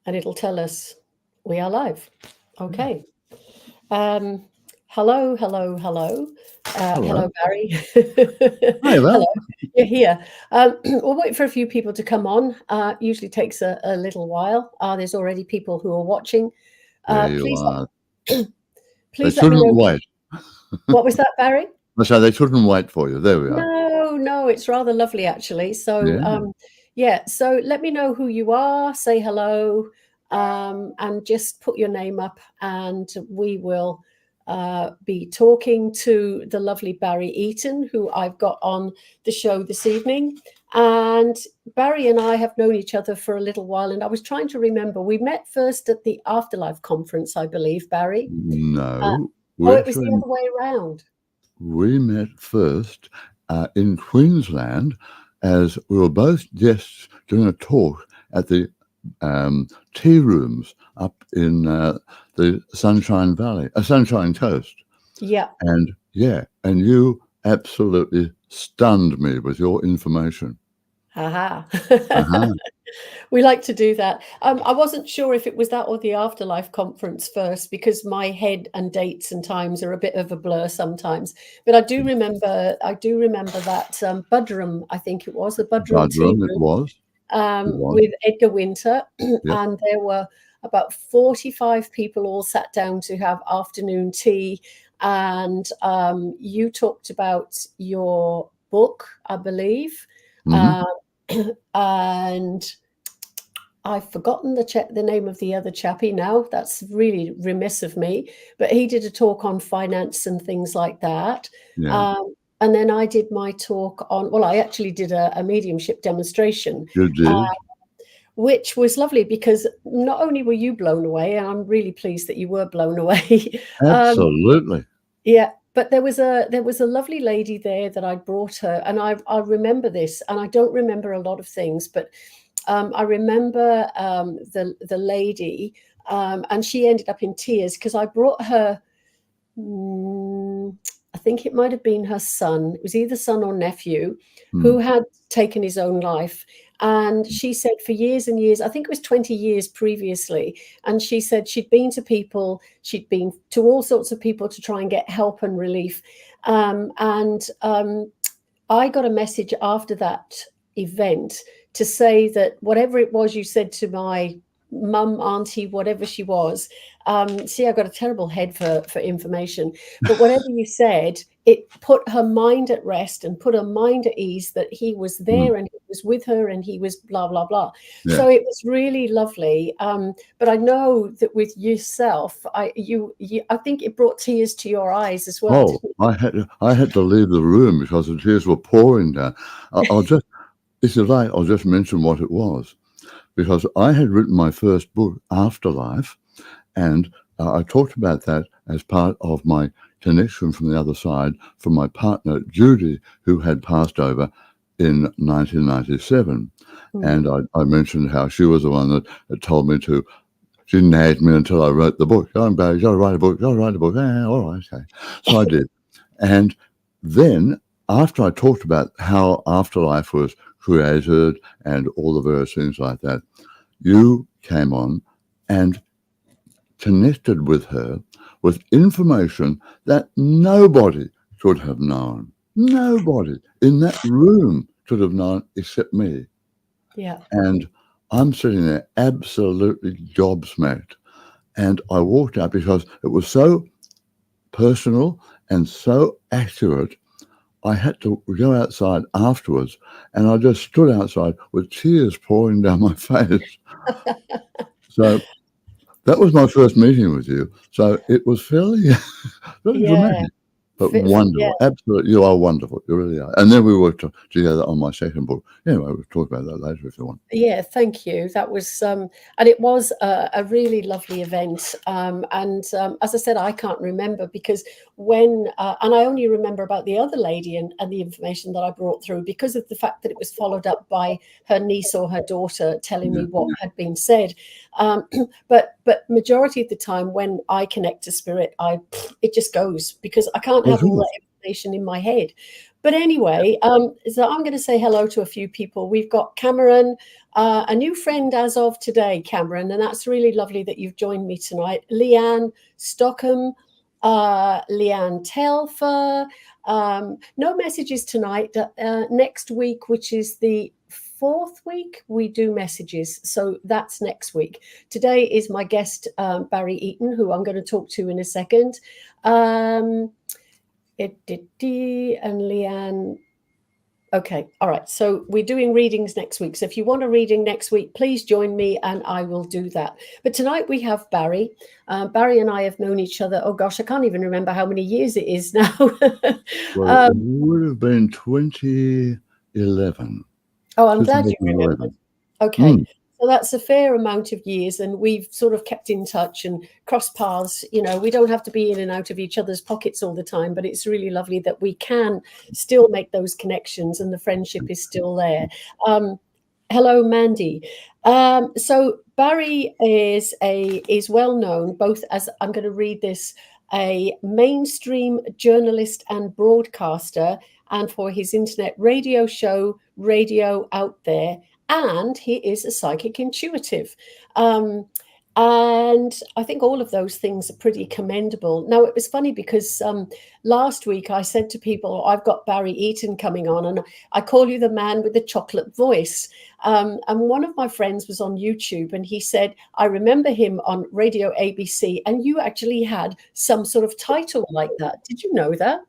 and it'll tell us we are live. Okay. Um, hello, hello, hello. Hello. Hello, Barry. Hi Hello, there. you're here. We'll wait for a few people to come on. Usually takes a little while. There's already people who are watching. There you Please, are. They please let me shouldn't know. wait. What was that, Barry? I say they shouldn't wait for you. There we are. No, no, it's rather lovely actually. So, Yeah. yeah, so let me know who you are, say hello, and just put your name up, and we will be talking to the lovely Barry Eaton, who I've got on the show this evening. And Barry and I have known each other for a little while, and I was trying to remember. We met first at the Afterlife conference, I believe, Barry. Uh, No, oh, we it was the actually other way around. we met first in Queensland as we were both guests doing a talk at the tea rooms up in the Sunshine Valley, Sunshine Coast. Yeah. And yeah, and you absolutely stunned me with your information. Haha. Uh-huh. We like to do that. I wasn't sure if it was that or the Afterlife conference first, because my head and dates and times are a bit of a blur sometimes. But I do remember. I do remember that Budrum. I think it was the Budrum Tea Budrum, it Room was. It was. with Edgar Winter, Yep. and there were about 45 people all sat down to have afternoon tea. And you talked about your book, I believe. Hmm. Um, and I've forgotten the name of the other chappie now. That's really remiss of me. But he did a talk on finance and things like that. Yeah. And then I did my talk on, well, I actually did a mediumship demonstration, You uh, did. which was lovely because not only were you blown away, and I'm really pleased that you were blown away. um, Absolutely. yeah, but there was a lovely lady there that I brought her, and I remember this, and I don't remember a lot of things, but I remember the lady, and she ended up in tears because I brought her. I think it might have been her son. It was either son or nephew Hmm. who had taken his own life. And she said for years and years, I think it was 20 years previously, and she said she'd been to people, she'd been to all sorts of people to try and get help and relief. And I got a message after that event to say that whatever it was you said to my mum, auntie, whatever she was, see, I got a terrible head for information, but whatever you said, it put her mind at rest and put her mind at ease that he was Hmm. there and he was with her and he was blah, blah, blah. Yeah. So it was really lovely. But I know that with yourself, I think it brought tears to your eyes as well, Oh, didn't it? I had to leave the room because the tears were pouring down. I'll just, if you like, I'll just mention what it was, because I had written my first book, Afterlife, and I talked about that as part of my connection from the other side from my partner, Judy, who had passed over in 1997. And Mm. I mentioned how she was the one that told me to, she nagged me until I wrote the book. Oh, Barry, you got to write a book, got to write a book. All right, okay. So I did. And then after I talked about how Afterlife was created and all the various things like that, you came on and connected with her with information that nobody could have known. Nobody in that room could have known except me. Yeah. And I'm sitting there absolutely gobsmacked. And I walked out because it was so personal and so accurate. I had to go outside afterwards, and I just stood outside with tears pouring down my face. So that was my first meeting with you. So it was fairly, very Yeah. dramatic, but Yeah. wonderful. Absolutely. You are wonderful. You really are. And then we worked together on my second book. Anyway, we'll talk about that later if you want. Yeah, thank you. That was, and it was a really lovely event. And as I said, I can't remember because and I only remember about the other lady and the information that I brought through because of the fact that it was followed up by her niece or her daughter telling Yeah. me what had been said. Um, but majority of the time when I connect to spirit, it just goes because I can't Of have all course. that information in my head. But anyway, so I'm going to say hello to a few people. We've got Cameron, a new friend as of today, Cameron, and that's really lovely that you've joined me tonight. Leanne Stockham, Leanne Telfer. No messages tonight. Next week, which is the 4th week, we do messages. So that's next week. Today is my guest, Barry Eaton, who I'm going to talk to in a second. And Leanne. Okay. All right. So we're doing readings next week. So if you want a reading next week, please join me and I will do that. But tonight we have Barry. Barry and I have known each other. Oh, gosh, I can't even remember how many years it is now. Well, it would have been 2011. Oh, I'm glad you remembered. Okay. So that's a fair amount of years, and we've sort of kept in touch and crossed paths. You know, we don't have to be in and out of each other's pockets all the time, but it's really lovely that we can still make those connections and the friendship is still there. Hello, Mandy. So Barry is well known both as, I'm going to read this, a mainstream journalist and broadcaster, and for his internet radio show, Radio Out There. And he is a psychic intuitive. And I think all of those things are pretty commendable. Now, it was funny because last week I said to people, I've got Barry Eaton coming on, and I call you the man with the chocolate voice. And one of my friends was on YouTube, and he said, I remember him on Radio ABC, and you actually had some sort of title like that. Did you know that?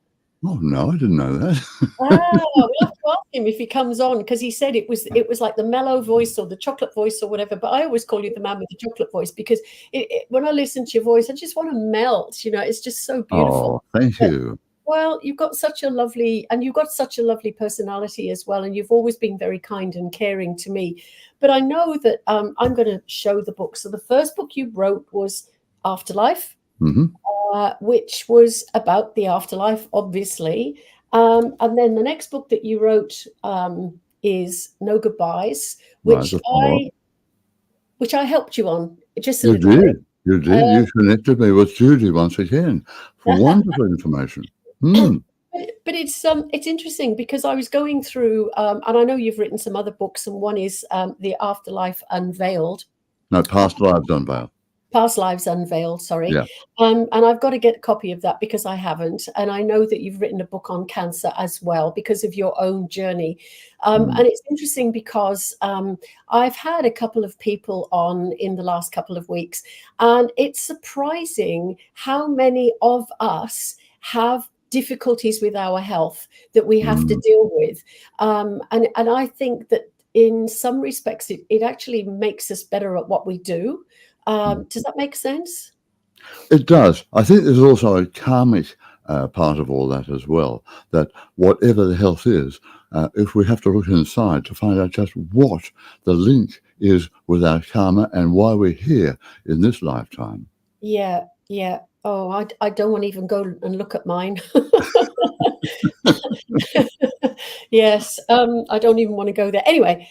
Oh, no, I didn't know that. We'll have to ask him if he comes on, because he said it was like the mellow voice or the chocolate voice or whatever. But I always call you the man with the chocolate voice, because when I listen to your voice, I just want to melt. You know, it's just so beautiful. Oh, thank you. Well, you've got such a lovely personality as well, and you've always been very kind and caring to me. But I know that I'm going to show the book. So the first book you wrote was Afterlife. Mm-hmm. Which was about the afterlife, obviously. And then the next book that you wrote is No Goodbyes, which I helped you on just a little bit. You did. You connected me with Judy once again for wonderful information. But it's interesting because I was going through, and I know you've written some other books, and one is The Afterlife Unveiled. No, Past Lives Unveiled. Past Lives Unveiled, sorry. Yeah. And I've got to get a copy of that because I haven't. And I know that you've written a book on cancer as well because of your own journey. And it's interesting because I've had a couple of people on in the last couple of weeks, and it's surprising how many of us have difficulties with our health that we have to deal with. And I think that in some respects, it actually makes us better at what we do. Does that make sense? It does. I think there's also a karmic part of all that as well, that whatever the health is, if we have to look inside to find out just what the link is with our karma and why we're here in this lifetime. Yeah. Oh, I don't want to even go and look at mine. Yes, I don't even want to go there. Anyway,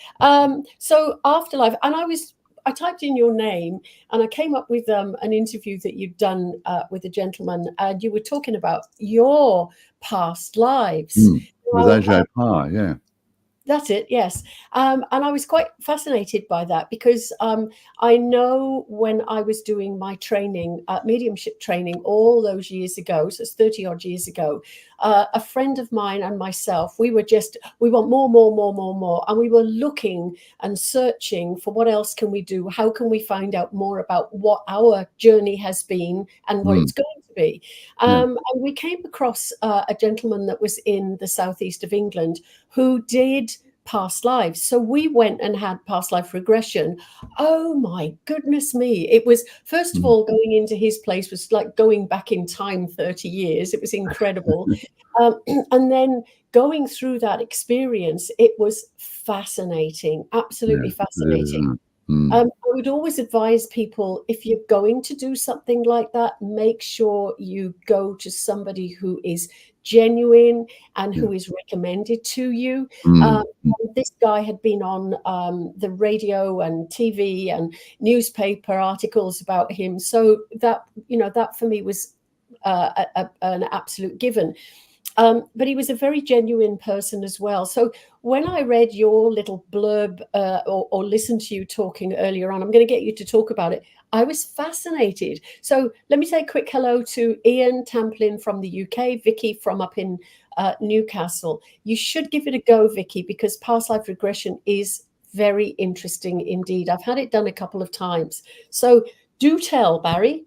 so Afterlife, and I typed in your name and I came up with an interview that you'd done with a gentleman, and you were talking about your past lives. With AJ Parr, yeah. That's it, yes. And I was quite fascinated by that because I know when I was doing my training, mediumship training all those years ago, so it's 30 odd years ago, a friend of mine and myself, we want more. And we were looking and searching for what else can we do? How can we find out more about what our journey has been and what it's going to be? And we came across a gentleman that was in the southeast of England who did past lives. So we went and had past life regression. Oh my goodness me. It was, first of all, going into his place was like going back in time 30 years. It was incredible. And then going through that experience, it was fascinating, absolutely fascinating. I would always advise people, if you're going to do something like that, make sure you go to somebody who is genuine and who is recommended to you. This guy had been on the radio and TV and newspaper articles about him. So that, that for me was an absolute given. But he was a very genuine person as well. So when I read your little blurb or listened to you talking earlier on, I'm going to get you to talk about it. I was fascinated. So let me say a quick hello to Ian Tamplin from the UK, Vicky from up in Newcastle. You should give it a go, Vicky, because past life regression is very interesting indeed. I've had it done a couple of times. So do tell, Barry.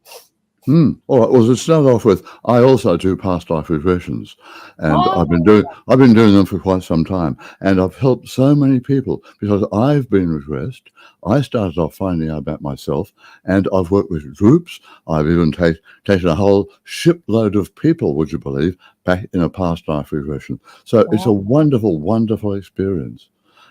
All right. Well, to start off with, I also do past life regressions, and Oh, I've been doing them for quite some time, and I've helped so many people because I've been regressed. I started off finding out about myself, and I've worked with groups. I've even taken a whole shipload of people, would you believe, back in a past life regression. So it's a wow. wonderful, wonderful experience.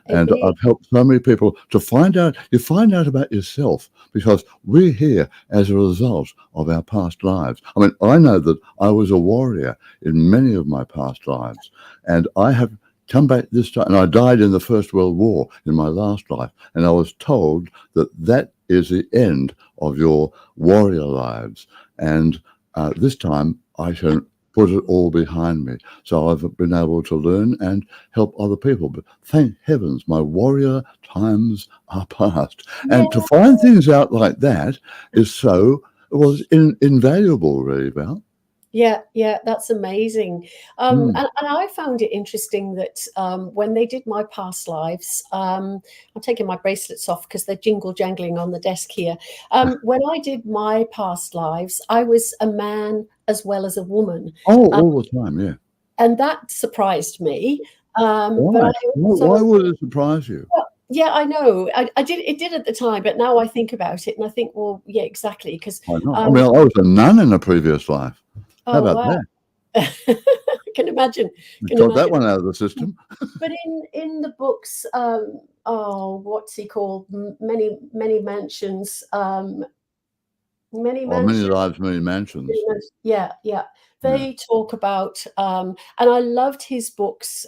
It And is. I've helped so many people to find out, you find out about yourself because we're here as a result of our past lives. I mean, I know that I was a warrior in many of my past lives, and I have come back this time, and I died in the First World War in my last life, and I was told that that is the end of your warrior lives. And this time I can put it all behind me. So I've been able to learn and help other people. But thank heavens, my warrior times are past. Yeah. And to find things out like that is invaluable, really, Val. Yeah, that's amazing. And I found it interesting that when they did my past lives, I'm taking my bracelets off because they're jingle jangling on the desk here. When I did my past lives, I was a man as well as a woman. Oh, all the time, yeah. And that surprised me. But Why? I Why also, would it surprise you? well, yeah, I know. It did at the time, but now I think about it and I think, well, yeah, exactly. Because, Why not? I mean, I was a nun in a previous life. How oh, about wow. that? I can imagine. We Can got that imagine. one out of the system. But in the books, oh, what's he called? Many mansions. Many Oh, many mansions. lives, many mansions. Yeah. Yeah. They talk about, and I loved his books.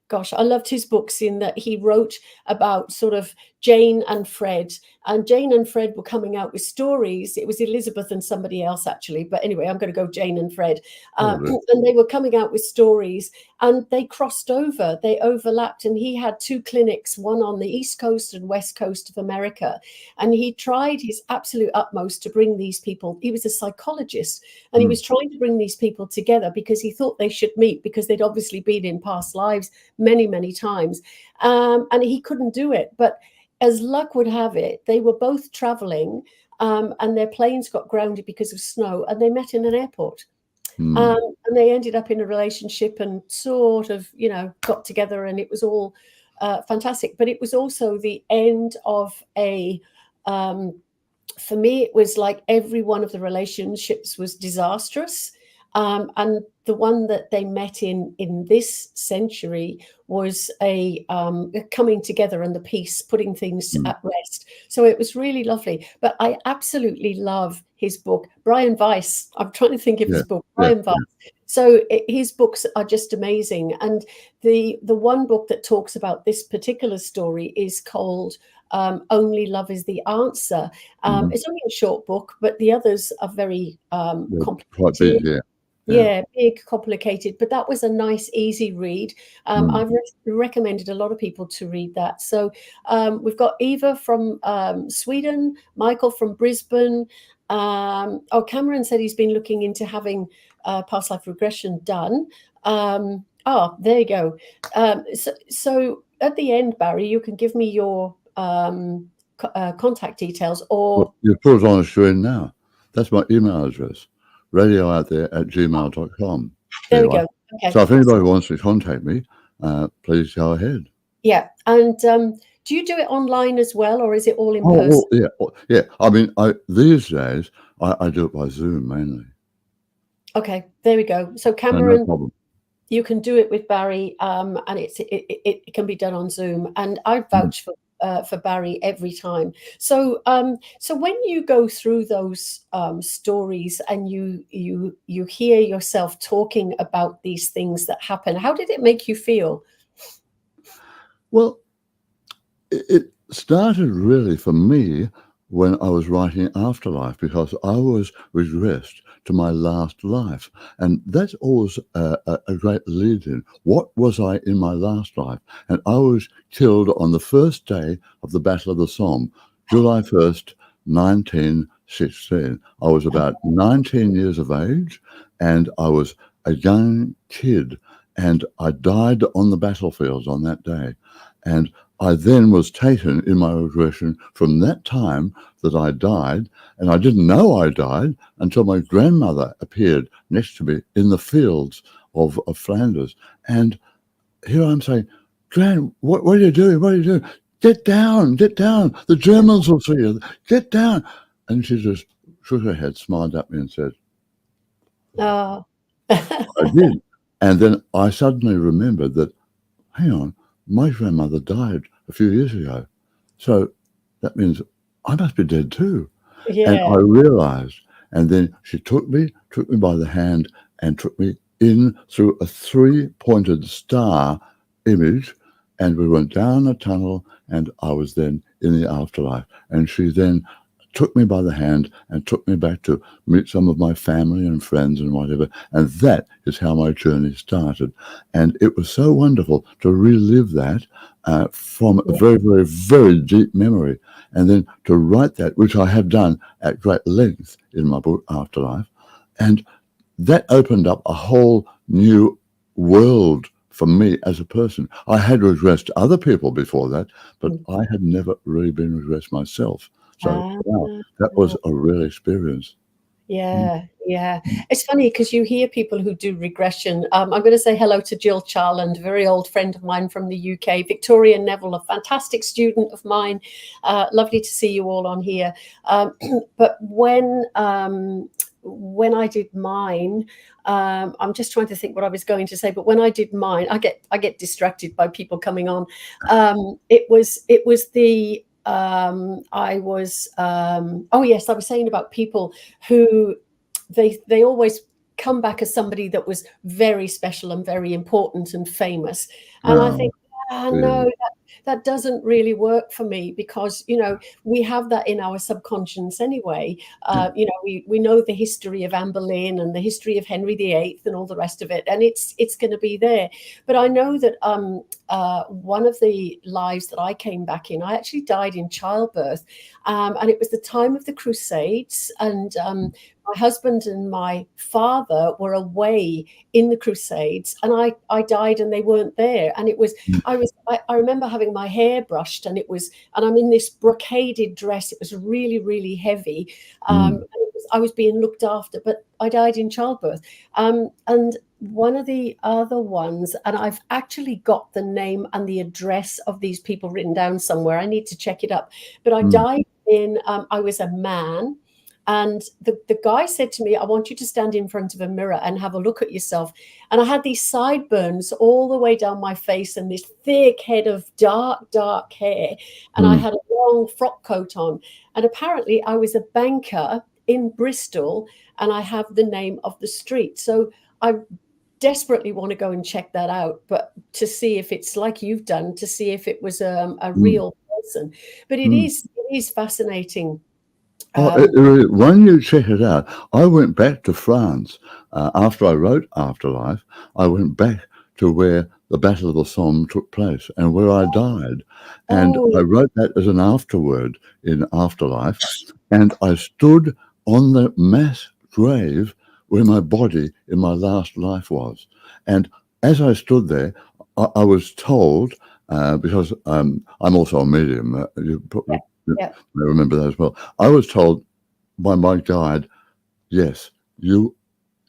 Gosh, I loved his books in that he wrote about sort of Jane and Fred, and Jane and Fred were coming out with stories. It was Elizabeth and somebody else actually, but anyway, I'm going to go Jane and Fred, Oh, really? and they were coming out with stories, and they crossed over, they overlapped, and he had two clinics, one on the East Coast and West Coast of America, and he tried his absolute utmost to bring these people. He was a psychologist, and he was trying to bring these people together because he thought they should meet because they'd obviously been in past lives many times, and he couldn't do it. But as luck would have it, they were both traveling, and their planes got grounded because of snow, and they met in an airport. And they ended up in a relationship and sort of, got together, and it was all fantastic. But it was also the end of for me, it was like every one of the relationships was disastrous. And the one that they met in this century was a coming together and the peace, putting things at rest. So it was really lovely. But I absolutely love his book, Brian Weiss. I'm trying to think of his book, Brian Weiss. So his books are just amazing. And the one book that talks about this particular story is called Only Love is the Answer. It's only a short book, but the others are very complicated. Quite big, yeah. Yeah, big, complicated, but that was a nice, easy read. I've recommended a lot of people to read that. So we've got Eva from Sweden, Michael from Brisbane. Cameron said he's been looking into having past life regression done. There you go. So at the end, Barry, you can give me your contact details, or well, you put it on the screen now. That's my email address, radiooutthere@gmail.com. there we go. Okay. So if anybody wants to contact me, please go ahead. Yeah. And do you do it online as well, or is it all in person? Yeah. I mean, these days, I do it by Zoom mainly. Okay, there we go. So Cameron, no problem. You can do it with Barry, and it can be done on Zoom. And I vouch for Barry every time. So when you go through those stories and you hear yourself talking about these things that happen, how did it make you feel? Well, it started really for me when I was writing Afterlife, because I was regressed to my last life. And that's always a great lead-in. What was I in my last life? And I was killed on the first day of the Battle of the Somme, July 1st, 1916. I was about 19 years of age, and I was a young kid, and I died on the battlefield on that day. And I then was taken in my regression from that time that I died, and I didn't know I died until my grandmother appeared next to me in the fields of Flanders. And here I'm saying, Gran, what are you doing? What are you doing? Get down, get down. The Germans will see you. Get down. And she just shook her head, smiled at me and said, Oh. I did. And then I suddenly remembered that, hang on, my grandmother died a few years ago. So that means I must be dead too. Yeah. And I realized, and then she took me by the hand and took me in through a 3-pointed star image, and we went down a tunnel, and I was then in the afterlife. And she then took me by the hand and took me back to meet some of my family and friends and whatever. And that is how my journey started. And it was so wonderful to relive that from a very, very, very deep memory. And then to write that, which I have done at great length in my book, Afterlife. And that opened up a whole new world for me as a person. I had regressed other people before that, but I had never really been regressed myself. So wow, that was a real experience. Yeah, yeah. It's funny because you hear people who do regression. I'm going to say hello to Jill Charland, a very old friend of mine from the UK. Victoria Neville, a fantastic student of mine. Lovely to see you all on here. But when I did mine, I'm just trying to think what I was going to say. But when I did mine, I get distracted by people coming on. It was the I was saying about people who they always come back as somebody that was very special and very important and famous. And I think, no, that doesn't really work for me, because, we have that in our subconscious anyway. We know the history of Anne Boleyn and the history of Henry VIII and all the rest of it, and it's going to be there. But I know that one of the lives that I came back in, I actually died in childbirth, and it was the time of the Crusades, and my husband and my father were away in the Crusades, and I died and they weren't there. And it was, I remember having my hair brushed, and I'm in this brocaded dress. It was really, really heavy. I was being looked after, but I died in childbirth. And one of the other ones, and I've actually got the name and the address of these people written down somewhere. I need to check it up. But I died in, I was a man. And the guy said to me, I want you to stand in front of a mirror and have a look at yourself. And I had these sideburns all the way down my face and this thick head of dark, dark hair. And I had a long frock coat on. And apparently I was a banker in Bristol, and I have the name of the street. So I desperately want to go and check that out, but to see if it's like you've done, to see if it was a real person. But it is fascinating. When you check it out, I went back to France after I wrote Afterlife. I went back to where the Battle of the Somme took place and where I died. And I wrote that as an afterword in Afterlife. And I stood on the mass grave where my body in my last life was. And as I stood there, I was told, because I'm also a medium, I remember that as well. I was told by my guide, yes, you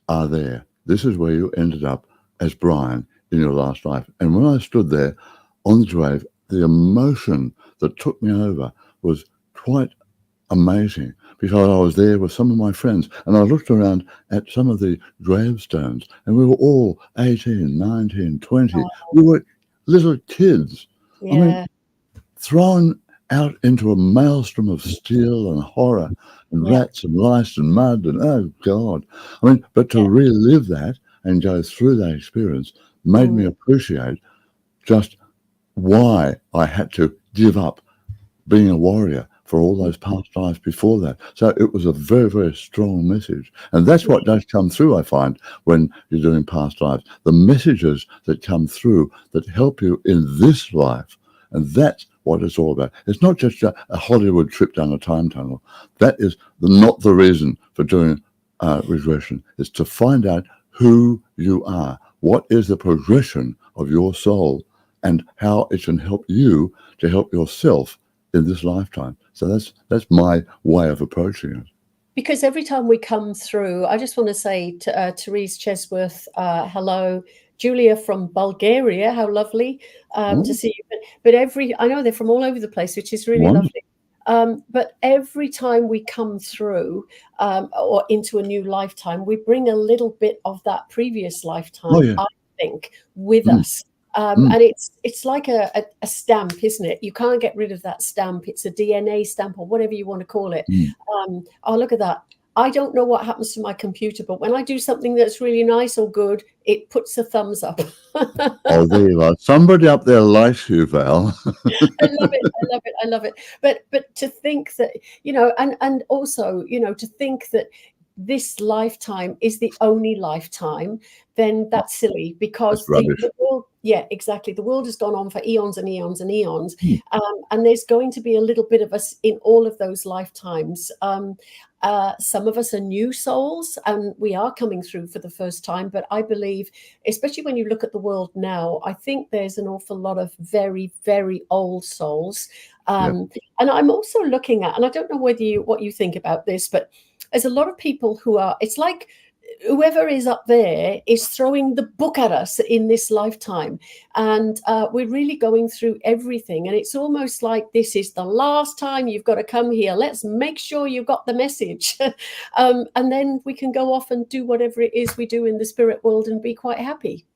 are there. This is where you ended up as Brian in your last life. And when I stood there on the grave, the emotion that took me over was quite amazing, because I was there with some of my friends, and I looked around at some of the gravestones, and we were all 18, 19, 20. We were little kids. I mean, thrown out into a maelstrom of steel and horror and rats and lice and mud and, oh God. I mean, but to relive that and go through that experience made me appreciate just why I had to give up being a warrior for all those past lives before that. So it was a very, very strong message. And that's what does come through, I find, when you're doing past lives. The messages that come through that help you in this life. And that's what it's all about. It's not just a Hollywood trip down a time tunnel. That is not the reason for doing regression. It's to find out who you are. What is the progression of your soul and how it can help you to help yourself in this lifetime. So that's my way of approaching it. Because every time we come through, I just want to say to Therese Chesworth, hello. Julia from Bulgaria, how lovely to see you. But I know they're from all over the place, which is really lovely. But every time we come through or into a new lifetime, we bring a little bit of that previous lifetime, I think, with us. And it's like a stamp, isn't it? You can't get rid of that stamp. It's a DNA stamp or whatever you want to call it. Oh, look at that. I don't know what happens to my computer, but when I do something that's really nice or good, it puts a thumbs up. Oh, there you are. Somebody up there likes you, Val. I love it. I love it. I love it. But to think that, and also, to think that this lifetime is the only lifetime, then that's silly, because the world, exactly. The world has gone on for eons and eons and eons. And there's going to be a little bit of us in all of those lifetimes. Some of us are new souls and we are coming through for the first time. But I believe, especially when you look at the world now, I think there's an awful lot of very, very old souls. And I'm also looking at, and I don't know what you think about this, but there's a lot of people who are, it's like whoever is up there is throwing the book at us in this lifetime. And we're really going through everything. And it's almost like this is the last time you've got to come here. Let's make sure you've got the message. And then we can go off and do whatever it is we do in the spirit world and be quite happy.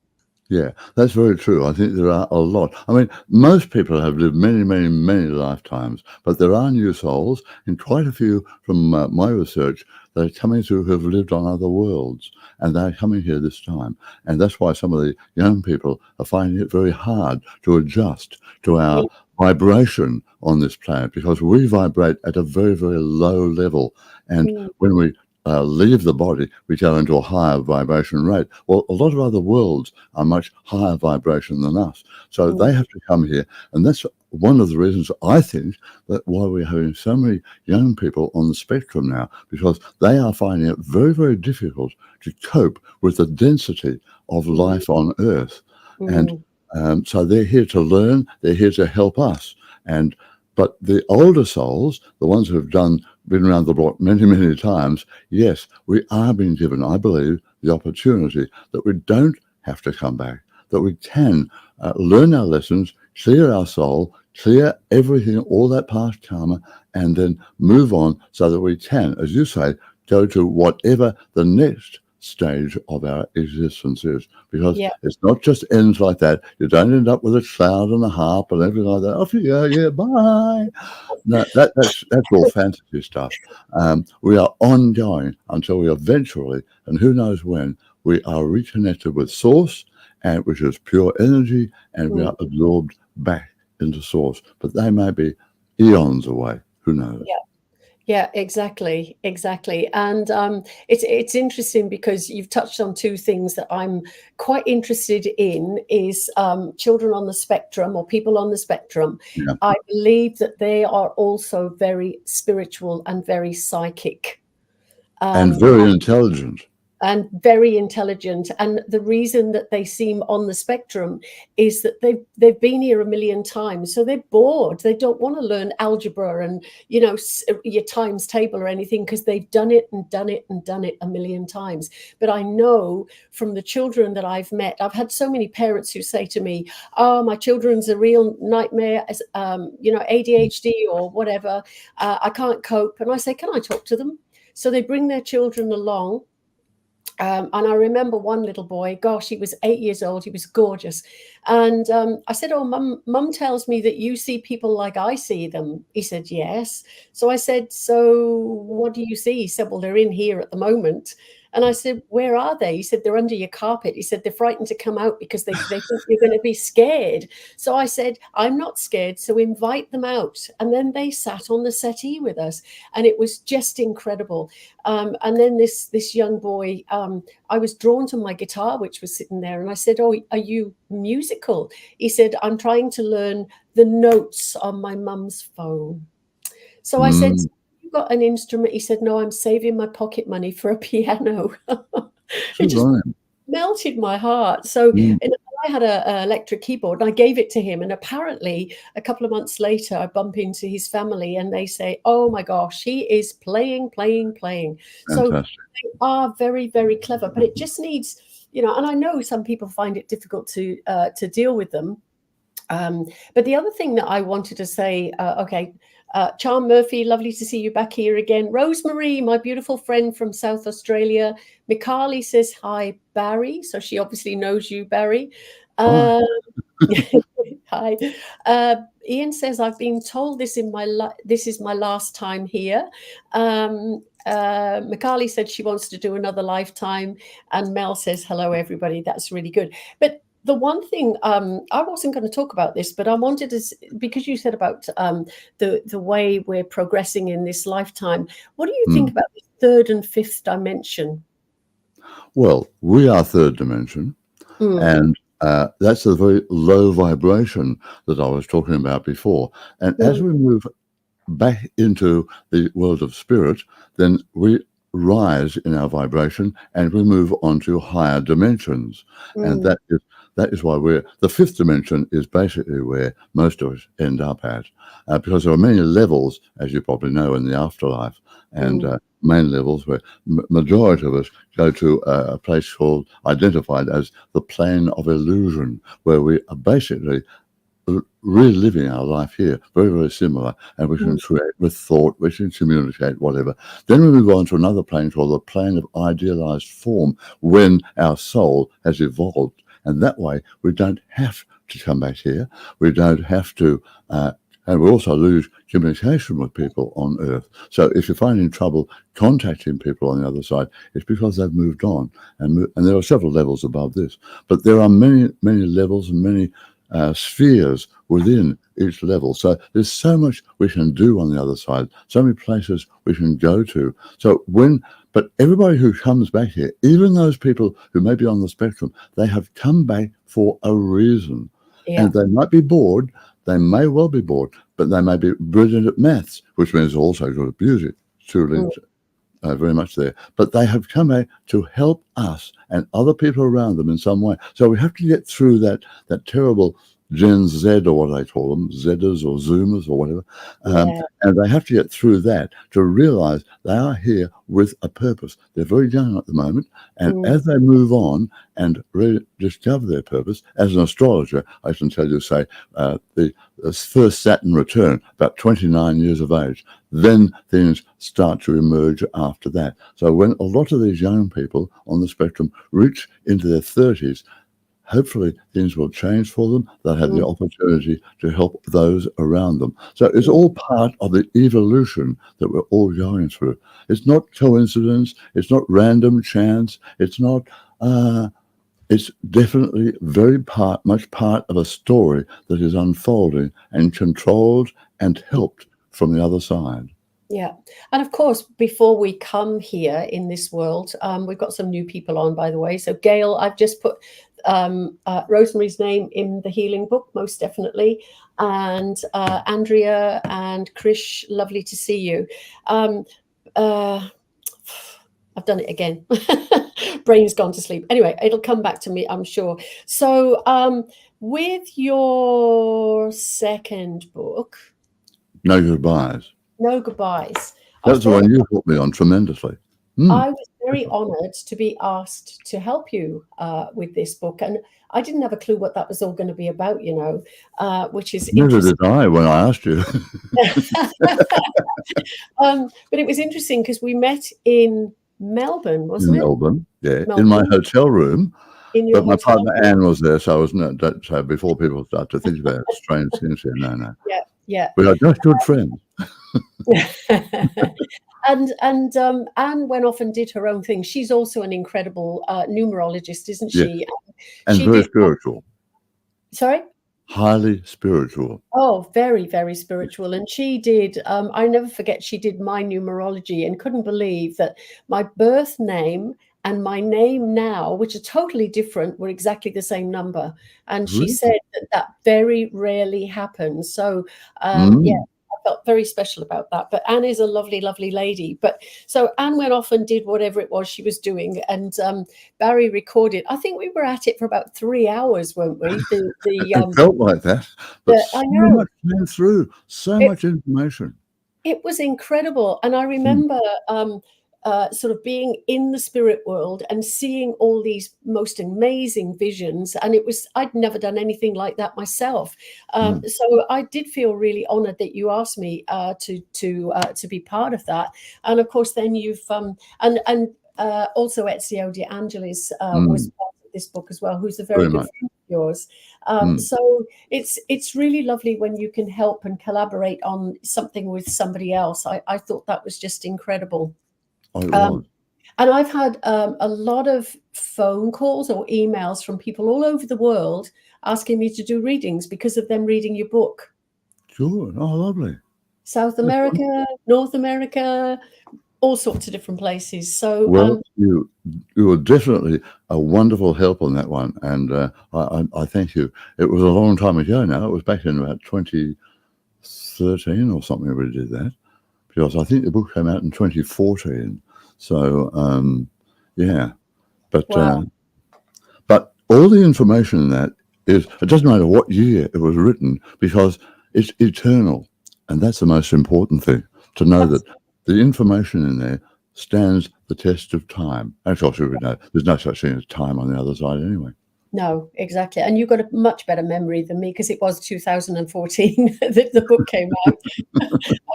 Yeah, that's very true. I think there are a lot. I mean, most people have lived many, many, many lifetimes, but there are new souls, and quite a few from my research that are coming through who have lived on other worlds, and they're coming here this time. And that's why some of the young people are finding it very hard to adjust to our vibration on this planet, because we vibrate at a very, very low level. And when we leave the body, we go into a higher vibration rate. Well, a lot of other worlds are much higher vibration than us. So they have to come here. And that's one of the reasons I think that why we're having so many young people on the spectrum now, because they are finding it very, very difficult to cope with the density of life on Earth. And so they're here to learn. They're here to help us. But the older souls, the ones who have been around the block many, many times, yes, we are being given, I believe, the opportunity that we don't have to come back, that we can learn our lessons, clear our soul, clear everything, all that past karma, and then move on so that we can, as you say, go to whatever the next stage of our existence is, because it's not just ends like that. You don't end up with a cloud and a harp and everything like that. Off you go, bye. No, that's all fantasy stuff. We are ongoing until we eventually, and who knows when, we are reconnected with Source, and which is pure energy, and we are absorbed back into Source. But they may be eons away. Who knows? Yeah, exactly. And it's interesting because you've touched on two things that I'm quite interested in is children on the spectrum or people on the spectrum. I believe that they are also very spiritual and very psychic. And very intelligent. And very intelligent. And the reason that they seem on the spectrum is that they've been here a million times. So they're bored. They don't want to learn algebra and, your times table or anything, because they've done it and done it and done it a million times. But I know from the children that I've met, I've had so many parents who say to me, oh, my children's a real nightmare, as ADHD or whatever. I can't cope. And I say, can I talk to them? So they bring their children along. And I remember one little boy, gosh, he was 8 years old. He was gorgeous. And I said, oh, mum tells me that you see people like I see them. He said, yes. So I said, so what do you see? He said, well, they're in here at the moment. And I said, where are they? He said, they're under your carpet. He said, they're frightened to come out because they think you're going to be scared. So I said, I'm not scared, so invite them out. And then they sat on the settee with us, and it was just incredible. And then this young boy, I was drawn to my guitar, which was sitting there, and I said, oh, are you musical? He said, I'm trying to learn the notes on my mum's phone. So I said, you got an instrument? He said, no, I'm saving my pocket money for a piano. It just melted my heart. So and I had an electric keyboard, and I gave it to him. And apparently a couple of months later, I bump into his family, and they say, oh my gosh, he is playing. Fantastic. So they are very, very clever, but it just needs, and I know some people find it difficult to deal with them. But the other thing that I wanted to say, Charm Murphy, lovely to see you back here again. Rosemary, my beautiful friend from South Australia. Mikali says hi, Barry. So she obviously knows you, Barry. Hi. Ian says, I've been told this is my last time here. Mikali said she wants to do another lifetime. And Mel says, hello, everybody. That's really good. But the one thing, I wasn't going to talk about this, but I wanted to, because you said about the way we're progressing in this lifetime. What do you think about the third and fifth dimension? Well, we are third dimension, and that's a very low vibration that I was talking about before. And as we move back into the world of spirit, then we rise in our vibration and we move on to higher dimensions. And that is why the fifth dimension is basically where most of us end up at, because there are many levels, as you probably know, in the afterlife, and main levels where majority of us go to a place identified as the plane of illusion, where we are basically reliving our life here, very, very similar, and we can create with thought, we can communicate, whatever. Then we move on to another plane called the plane of idealized form, when our soul has evolved. And that way, we don't have to come back here. We don't have to, and we also lose communication with people on Earth. So if you're finding trouble contacting people on the other side, it's because they've moved on. And there are several levels above this. But there are many, many levels and many spheres within each level. So there's so much we can do on the other side, so many places we can go to. But everybody who comes back here, even those people who may be on the spectrum, they have come back for a reason. And they might be bored, they may well be bored, but they may be brilliant at maths, which means also good at music, very much there. But they have come back to help us and other people around them in some way. So we have to get through that terrible Gen Z, or what they call them, Zers or Zoomers or whatever. And they have to get through that to realize they are here with a purpose. They're very young at the moment. And as they move on and rediscover their purpose, as an astrologer, I can tell you, say, the first Saturn return, about 29 years of age, then things start to emerge after that. So when a lot of these young people on the spectrum reach into their 30s, hopefully things will change for them. They'll have the opportunity to help those around them. So it's all part of the evolution that we're all going through. It's not coincidence. It's not random chance. It's not, it's definitely much part of a story that is unfolding and controlled and helped from the other side. Yeah. And of course, before we come here in this world, we've got some new people on, by the way. So Gail, I've just put Rosemary's name in the healing book, most definitely. And Andrea and Krish, lovely to see you. I've done it again. Brain's gone to sleep. Anyway, it'll come back to me, I'm sure. So with your second book, No Goodbyes. No Goodbyes. That's the one you helped me on tremendously. I was very honoured to be asked to help you with this book. And I didn't have a clue what that was all going to be about, which is Neither interesting. did I when I asked you. But it was interesting because we met in Melbourne, wasn't it? Melbourne, yeah, Melbourne. in my hotel room. But my partner room. Anne was there, so I was so before people start to think about strange things here. No. Yeah. We are just good friends. And Anne went off and did her own thing. She's also an incredible numerologist, isn't Yes, she? and She very did. spiritual, Sorry. highly spiritual. Oh, very, very spiritual. And she did, I never forget, she did my numerology and couldn't believe that my birth name and my name now, which are totally different, were exactly the same number. And she Really? said that that very rarely happens. So, yeah, Mm. I felt very special about that. But Anne is a lovely, lovely lady. But so Anne went off and did whatever it was she was doing. And Barry recorded. I think we were at it for about 3 hours, weren't we? It felt like that, but so I know. much came through, so It much information. It was incredible. And I Mm, remember sort of being in the spirit world and seeing all these most amazing visions. And I'd never done anything like that myself. mm, So I did feel really honored that you asked me to be part of that. And of course, then and also Ezio De Angelis was mm, part of this book as well, who's a very very good much. friend of yours. Mm. So it's really lovely when you can help and collaborate on something with somebody else. I thought that was just incredible. Oh, it Um, was. and I've had a lot of phone calls or emails from people all over the world asking me to do readings because of them reading your book. Sure. Oh, lovely. South That's wonderful. America, North America, all sorts of different places. So Well, you were definitely a wonderful help on that one, and I thank you. It was a long time ago now. It was back in about 2013 or something we did that, because I think the book came out in 2014. So, yeah. But wow, but all the information in that is, it doesn't matter what year it was written, because it's eternal. And that's the most important thing, to know that the information in there stands the test of time. Actually, we know there's no such thing as time on the other side anyway. no, exactly. And you've got a much better memory than me because it was 2014 that the book came out. I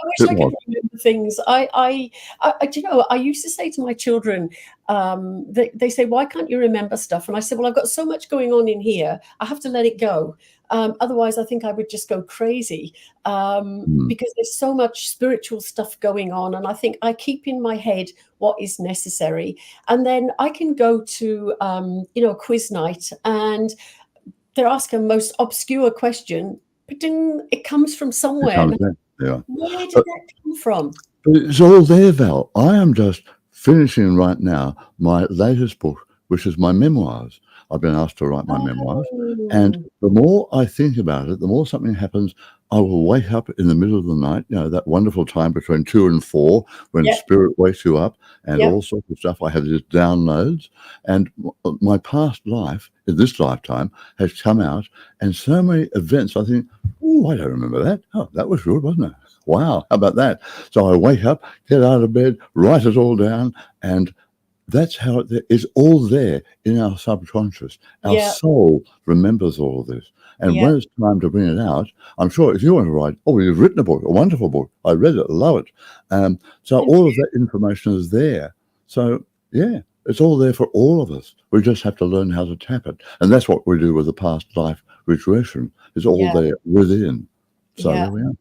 wish It I could was. remember things. Do you know, I used to say to my children, they say, "Why can't you remember stuff?" And I said, "Well, I've got so much going on in here, I have to let it go. Otherwise, I think I would just go crazy Mm, because there's so much spiritual stuff going on, and I think I keep in my head what is necessary, and then I can go to a quiz night, and they're asking a most obscure question, but ding, it comes from it somewhere. comes And back. Yeah. where did But, that come from? but it's all there, Val. I am just finishing right now my latest book, which is my memoirs. I've been asked to write my memoirs. And Oh, the more I think about it, the more something happens. I will wake up in the middle of the night, that wonderful time between 2 and 4 when yep, spirit wakes you up and yep, all sorts of stuff. I have these downloads. And my past life, in this lifetime, has come out. And so many events, I think, oh, I don't remember that. Oh, that was good, wasn't it? Wow, how about that? So I wake up, get out of bed, write it all down, and that's how it's all there in our subconscious. Our yeah, soul remembers all of this. And yeah, when it's time to bring it out, I'm sure if you want to write, oh, you've written a book, a wonderful book. I read it, love it. So thank all of you. that information is there. So, yeah, it's all there for all of us. We just have to learn how to tap it. And that's what we do with the past life regression. It's all Yeah, there within. So yeah. there we are.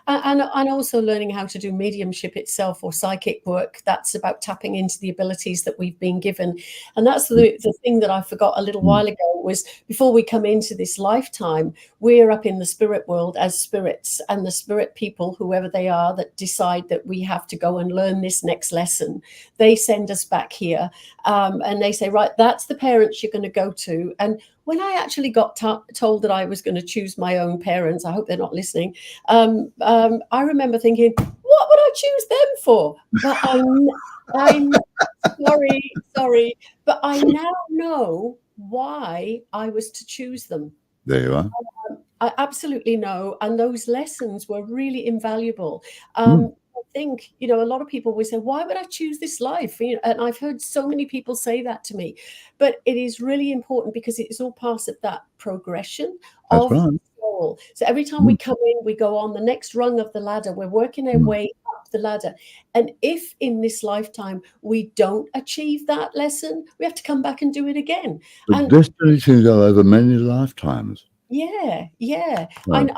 And also learning how to do mediumship itself or psychic work. That's about tapping into the abilities that we've been given. And that's Mm, the thing that I forgot a little mm, while ago was before we come into this lifetime, we're up in the spirit world as spirits, and the spirit people, whoever they are, that decide that we have to go and learn this next lesson, they send us back here, and they say, right, that's the parents you're going to go to. And when I actually got told that I was going to choose my own parents, I hope they're not listening. I remember thinking, what would I choose them for? But I'm sorry, but I now know why I was to choose them. there you are. I absolutely know, and those lessons were really invaluable. Mm, I think, a lot of people will say, "Why would I choose this life?" And I've heard so many people say that to me. But it is really important because it is all part of that progression that's of right. the soul. So every time we Mm, come in, we go on the next rung of the ladder. We're working our mm. way up the ladder. And if in this lifetime we don't achieve that lesson, we have to come back and do it again. The And destiny can go over many lifetimes. Yeah, yeah. Right.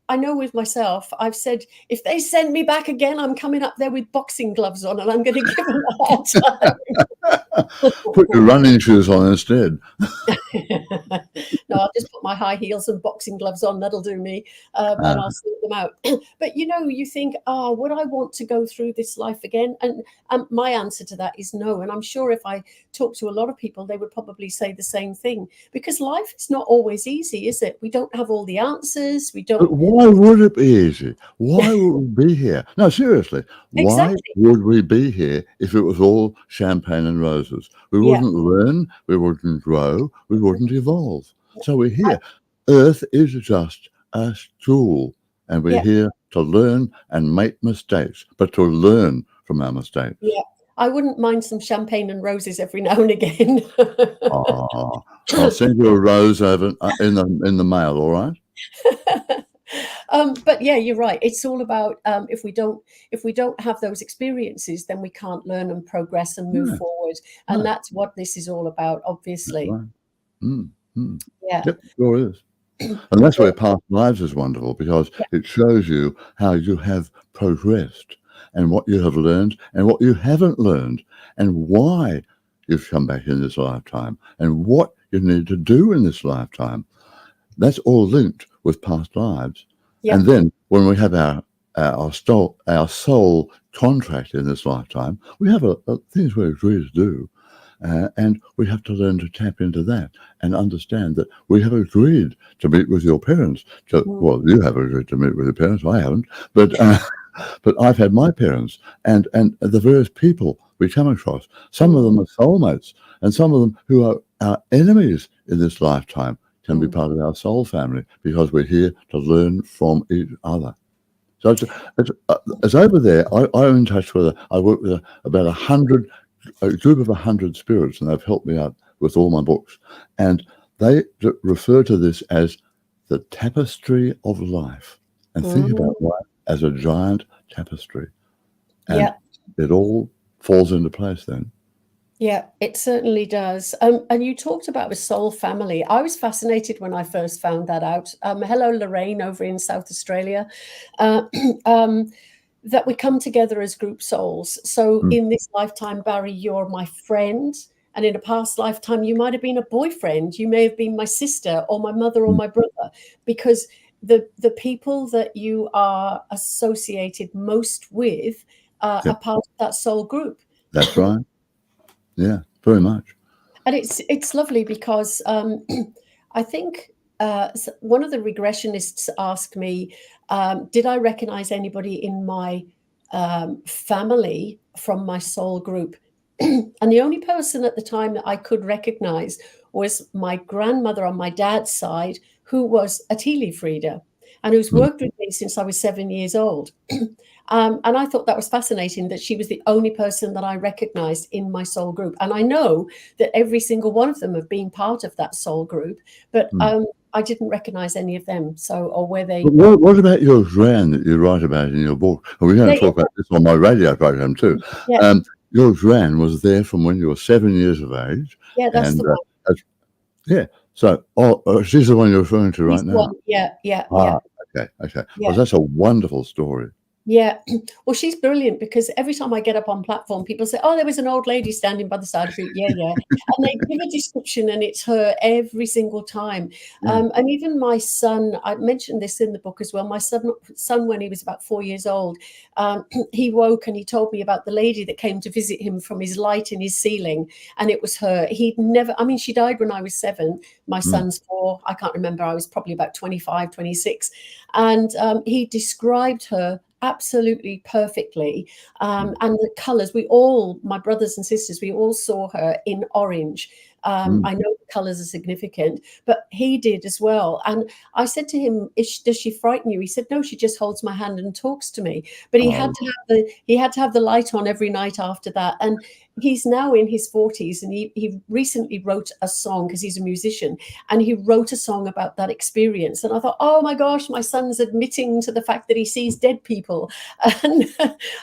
I know with myself, I've said, if they send me back again, I'm coming up there with boxing gloves on and I'm going to give them a hard Put your time. running shoes on instead. No, I'll just put my high heels and boxing gloves on. That'll do me, and I'll sort them out. But you think, oh, would I want to go through this life again? And my answer to that is no. And I'm sure if I talk to a lot of people, they would probably say the same thing, because life is not always easy, is it? We don't have all the answers. We But don't. why would it be easy? Why would we be here? No, seriously, why Exactly. would we be here if it was all champagne and roses? We Yeah. wouldn't learn, we wouldn't grow, we wouldn't evolve. So we're I, here. Earth is just a school, and we're yeah. here to learn and make mistakes, but to learn from our mistakes. Yeah. I wouldn't mind some champagne and roses every now and again. Ah, I'll send you a rose over in the mail, all right? But yeah, you're right. It's all about if we don't have those experiences, then we can't learn and progress and move Yeah, forward. And no, that's what this is all about, that's obviously. right. Mm, mm. Yeah. Yep, sure is. And that's where Well, past lives is wonderful, because yeah. it shows you how you have progressed and what you have learned and what you haven't learned and why you've come back in this lifetime and what you need to do in this lifetime. That's all linked with past lives. Yeah. And then when we have our soul contract in this lifetime, we have things we agree to do. And we have to learn to tap into that and understand that we have agreed to meet with your parents. Well, you have agreed to meet with your parents. I haven't, but I've had my parents and the various people we come across. Some of them are soulmates, and some of them who are our enemies in this lifetime can be part of our soul family, because we're here to learn from each other. So it's over there. I'm in touch with I work with about 100. A group of 100 spirits, and they've helped me out with all my books. And they refer to this as the tapestry of life. And think about life as a giant tapestry. And Yeah. it all falls into place then. Yeah, it certainly does. And you talked about a soul family. I was fascinated when I first found that out. Hello, Lorraine, over in South Australia. Uh, that we come together as group souls. So Mm. in this lifetime, Barry, you're my friend. And in a past lifetime, you might have been a boyfriend. You may have been my sister or my mother or Mm. my brother, because the people that you are associated most with are Yep, part of that soul group. that's right. Yeah, very much. And it's lovely because I think one of the regressionists asked me, did I recognize anybody in my family from my soul group? And the only person at the time that I could recognize was my grandmother on my dad's side, who was a tea leaf reader and who's Mm. worked with me since I was 7 years old. And I thought that was fascinating, that she was the only person that I recognized in my soul group. And I know that every single one of them have been part of that soul group, but Mm. I didn't recognize any of them. So, or where But what about your gran that you write about in your book? And we're going to they, talk about this on my radio program too. yeah, Your gran was there from when you were 7 years of age, yeah, that's and the one. yeah. So, she's the one you're referring to She's right the now. one. Yeah, yeah, yeah, Ah, okay. yeah. Well, that's a wonderful story. Yeah. Well, she's brilliant, because every time I get up on platform, people say, oh, there was an old lady standing by the side of you. Yeah, yeah. And they give a description and it's her every single time. Yeah. And even my son, I mentioned this in the book as well. My son, when he was about 4 years old, he woke and he told me about the lady that came to visit him from his light in his ceiling. And it was her. He'd never, I mean, she died when I was 7. My Mm. son's 4. I can't remember. I was probably about 25, 26. And he described her absolutely perfectly. Mm. And the colors, my brothers and sisters, we all saw her in orange. Mm. I know the colors are significant, but he did as well. And I said to him, does she frighten you? He said, no, she just holds my hand and talks to me. But he had Oh, to have the light on every night after that. And he's now in his 40s, and he recently wrote a song, because he's a musician, and he wrote a song about that experience. And I thought, oh my gosh, my son's admitting to the fact that he sees dead people. And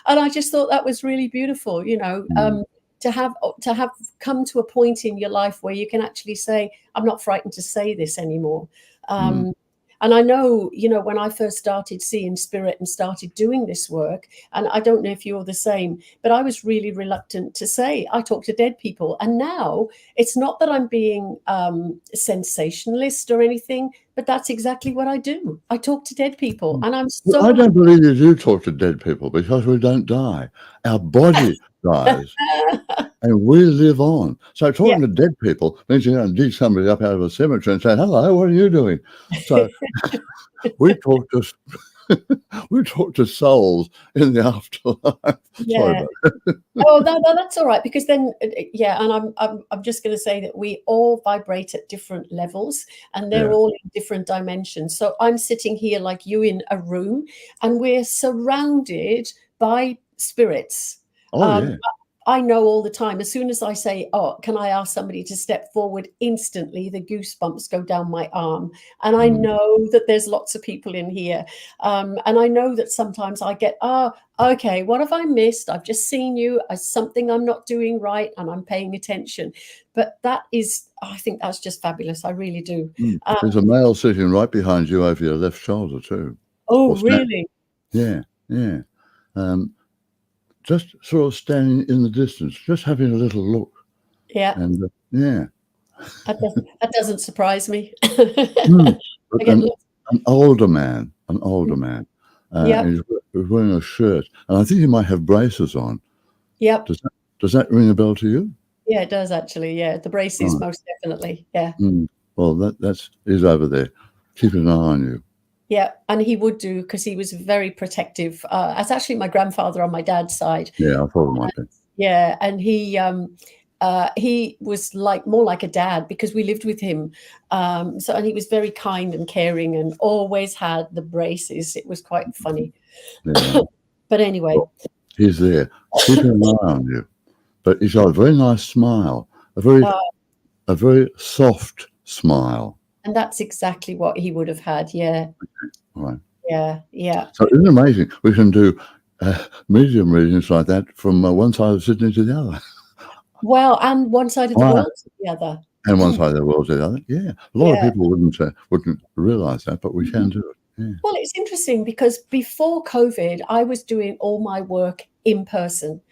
I just thought that was really beautiful, mm. to have come to a point in your life where you can actually say, I'm not frightened to say this anymore. And I know, when I first started seeing spirit and started doing this work, and I don't know if you're the same, but I was really reluctant to say I talk to dead people. And now it's not that I'm being sensationalist or anything, but that's exactly what I do. I talk to dead people, and I'm so. I don't believe you do talk to dead people, because we don't die. Our body dies. And we live on. So talking to dead people means you're going to dig somebody up out of a cemetery and say, "Hello, what are you doing?" So we talk to souls in the afterlife. Yeah. Sorry about that. Oh, no, that's all right, because then, and I'm just going to say that we all vibrate at different levels, and they're all in different dimensions. So I'm sitting here like you in a room, and we're surrounded by spirits. Oh, yeah. I know all the time, as soon as I say, "Oh, can I ask somebody to step forward?" instantly the goosebumps go down my arm. And I know that there's lots of people in here. And I know that sometimes I get, okay, what have I missed? I've just seen you as something I'm not doing right, and I'm paying attention. But I think that's just fabulous. I really do. There's a male sitting right behind you over your left shoulder too. Oh, really? Yeah. Just sort of standing in the distance, just having a little look. Yeah. And That doesn't surprise me. An older man. He's wearing a shirt, and I think he might have braces on. Yep. Does that ring a bell to you? Yeah, it does actually. Yeah, the braces, most definitely. Yeah. Well, he's over there, keeping an eye on you. Yeah, and he would do, because he was very protective. That's actually my grandfather on my dad's side. Yeah, I thought it might be. Yeah, and he was more like a dad, because we lived with him. And he was very kind and caring, and always had the braces. It was quite funny. Yeah. But anyway, he's there, keeping an eye on you. But he's got a very nice smile, a very soft smile. And that's exactly what he would have had. Yeah. Right. Yeah. So isn't it amazing? We can do medium readings like that from one side of Sydney to the other. Well, and one side of the world to the other. And one side of the world to the other. Yeah. A lot of people wouldn't realise that, but we can do it. Yeah. Well, it's interesting, because before COVID, I was doing all my work in person.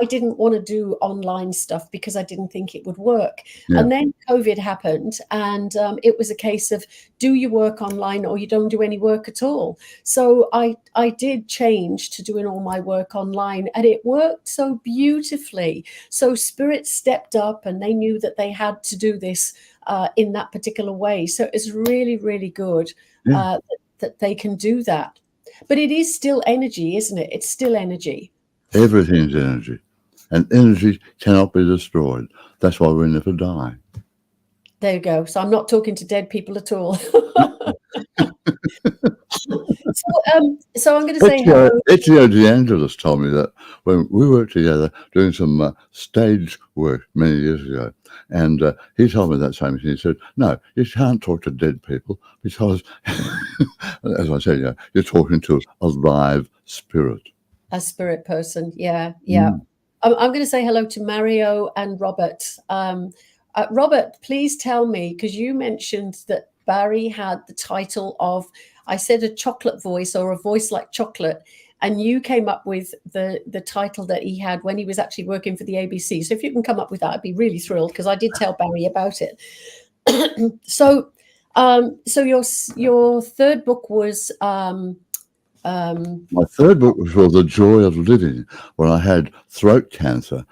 I didn't want to do online stuff because I didn't think it would work. Yeah. And then COVID happened, and it was a case of, do you work online or you don't do any work at all? So I did change to doing all my work online, and it worked so beautifully. So Spirit stepped up, and they knew that they had to do this in that particular way. So it's really, really good that they can do that. But it is still energy, isn't it? It's still energy. Everything's energy, and energy cannot be destroyed. That's why we never die. There you go. So I'm not talking to dead people at all. So I'm going to say hello. Ezio De Angelis told me that when we worked together doing some stage work many years ago, and he told me that same thing. He said, "No, you can't talk to dead people because, as I said, you're talking to a live spirit." A spirit person, yeah. I'm going to say hello to Mario and Robert. Robert, please tell me, because you mentioned that Barry had the title of, I said, a chocolate voice, or a voice like chocolate, and you came up with the title that he had when he was actually working for the ABC. So if you can come up with that, I'd be really thrilled, because I did tell Barry about it. So your third book was... my third book was called The Joy of Living, when I had throat cancer,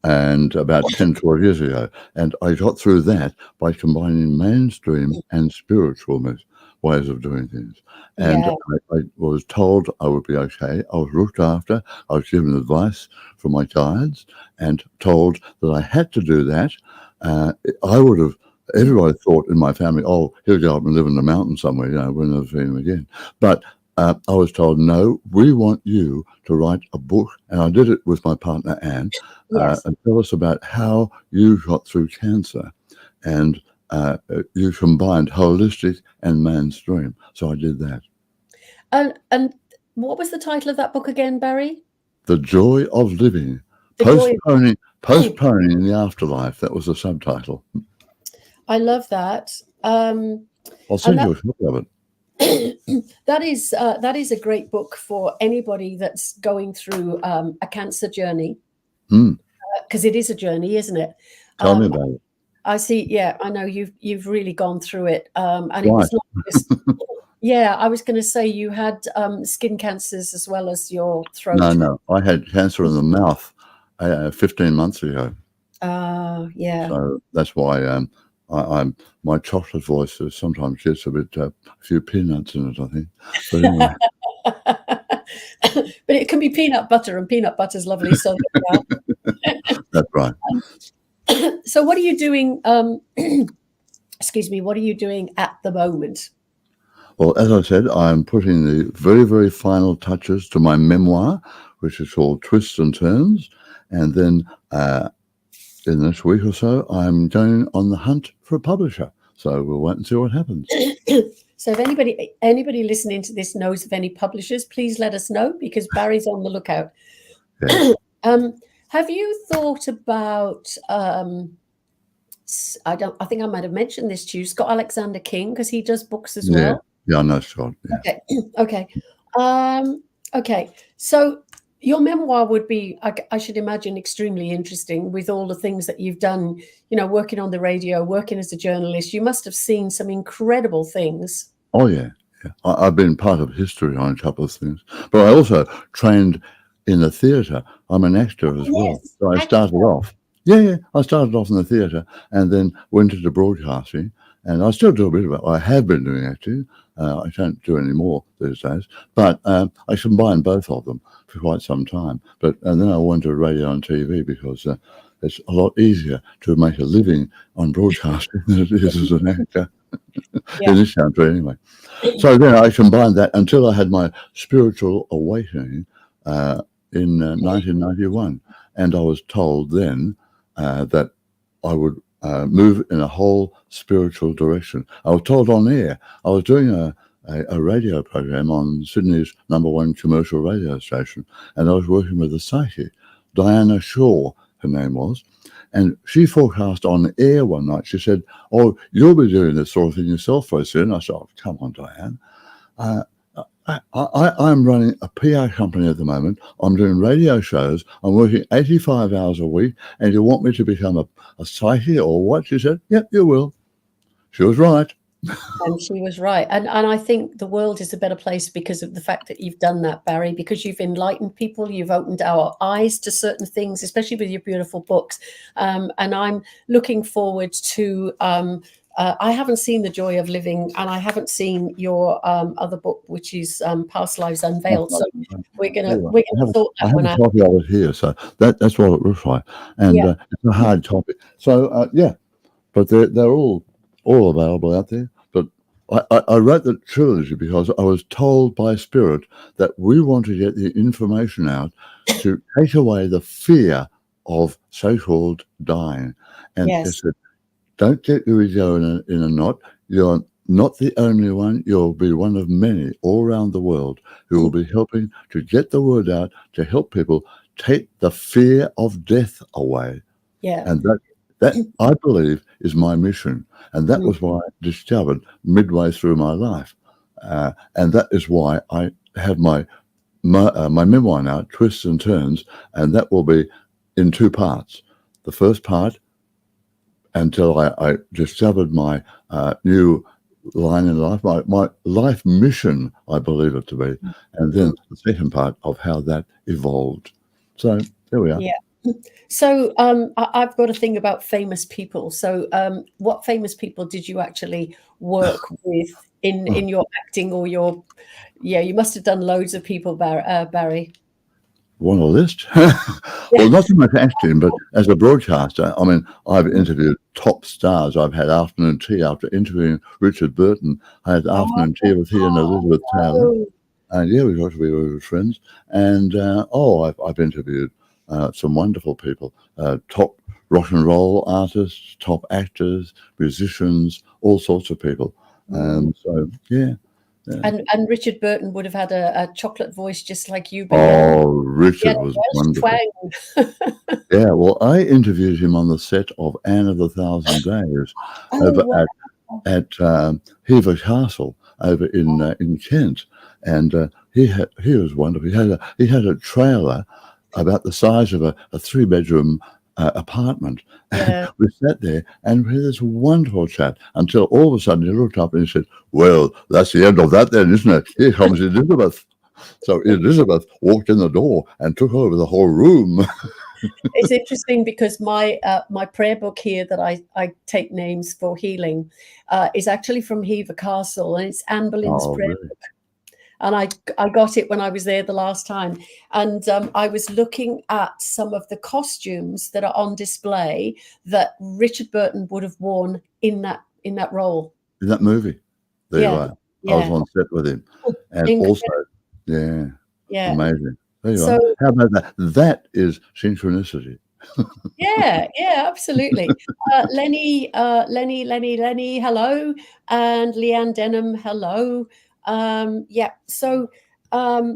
and about 10, 12 years ago. And I got through that by combining mainstream and spiritual ways of doing things. And I was told I would be okay. I was looked after. I was given advice from my guides and told that I had to do that. Everybody thought in my family, oh, he'll go up and live in the mountains somewhere, we'll never see him again. But I was told, no, we want you to write a book. And I did it with my partner, Anne, and tell us about how you got through cancer. And you combined holistic and mainstream. So I did that. And what was the title of that book again, Barry? The Joy of Living. Postponing the Afterlife. That was the subtitle. I love that. I'll And send you a copy of it. that is a great book for anybody that's going through a cancer journey, because it is a journey, isn't it? Tell me about it. I see. Yeah, I know you've really gone through it, and Right. it was not just. Yeah, I was going to say you had skin cancers as well as your throat. No, I had cancer in the mouth 15 months ago. Yeah. So that's why my chocolate voice is sometimes gets a bit a few peanuts in it, I think. But anyway. But it can be peanut butter, and peanut butter's lovely. So That's right. So what are you doing? Excuse me. What are you doing at the moment? Well, as I said, I'm putting the very, very final touches to my memoir, which is called Twists and Turns. And then in this week or so, I'm going on the hunt for a publisher. So we'll wait and see what happens. So if anybody listening to this knows of any publishers, please let us know, because Barry's on the lookout. Yeah. Have you thought about? I think I might have mentioned this to you, Scott Alexander King, because he does books as well. Yeah, I know Scott. Yeah. Okay. Okay. So your memoir would be, I should imagine, extremely interesting with all the things that you've done, working on the radio, working as a journalist. You must have seen some incredible things. Oh, yeah. I've been part of history on a couple of things. But I also trained in the theatre. I'm an actor as well. So I started off. Yeah. I started off in the theatre and then went into broadcasting. And I still do a bit of it. I have been doing acting. I don't do any more these days. But I combined both of them for quite some time. And then I went to radio and TV because it's a lot easier to make a living on broadcasting than it is as an actor. In this country anyway. So then I combined that until I had my spiritual awakening in 1991. And I was told then that I would move in a whole spiritual direction. I was told on air. I was doing a radio program on Sydney's #1 commercial radio station, and I was working with a psychic, Diana Shaw, her name was, and she forecast on air one night. She said, "Oh, you'll be doing this sort of thing yourself very soon." I said, "Oh, come on, Diane. I'm running a PR company at the moment. I'm doing radio shows. I'm working 85 hours a week, and you want me to become a psychic or what?" She said, "Yep, you will." She was right. And she was right. And I think the world is a better place because of the fact that you've done that, Barry, because you've enlightened people, you've opened our eyes to certain things, especially with your beautiful books. And I'm looking forward to I haven't seen The Joy of Living, and I haven't seen your other book, which is Past Lives Unveiled. So we're gonna sort that one out. I have a copy of it here, so that's what it looks like, and it's a hard copy. So but they're all available out there. But I wrote the trilogy because I was told by Spirit that we want to get the information out to take away the fear of so-called dying, and they said, "Don't get your ego in a knot. You're not the only one. You'll be one of many all around the world who will be helping to get the word out to help people take the fear of death away." And that I believe is my mission. And that was what I discovered midway through my life. And that is why I have my memoir now, Twists and Turns, and that will be in 2 parts. The first part, until I discovered my new line in life, my life mission, I believe it to be, and then the second part of how that evolved. So there we are. Yeah. So I've got a thing about famous people. So what famous people did you actually work with in your acting or your? Yeah, you must have done loads of people, Barry. Want a list? Well, not so much acting, but as a broadcaster, I mean, I've interviewed top stars. I've had afternoon tea after interviewing Richard Burton. I had afternoon tea with he and Elizabeth Taylor. And we got to be very good friends. And I've interviewed some wonderful people, top rock and roll artists, top actors, musicians, all sorts of people. So, yeah. And Richard Burton would have had a chocolate voice just like you. Oh, Richard was wonderful. Yeah, well, I interviewed him on the set of Anne of the Thousand Days over at at Hever Castle over in Kent, and he was wonderful. He had a trailer about the size of a 3-bedroom apartment. Yeah. And we sat there and we had this wonderful chat until all of a sudden he looked up and he said, "Well, that's the end of that then, isn't it? Here comes Elizabeth." So Elizabeth walked in the door and took over the whole room. It's interesting because my prayer book here that I take names for healing is actually from Hever Castle, and it's Anne Boleyn's prayer Really? book. And I got it when I was there the last time. And I was looking at some of the costumes that are on display that Richard Burton would have worn in that role. In that movie. There you Yeah. are. Yeah. I was on set with him. And also, yeah. Amazing. There you So, are. How about that? That is synchronicity. yeah, absolutely. Lenny, hello. And Leanne Denham, hello. So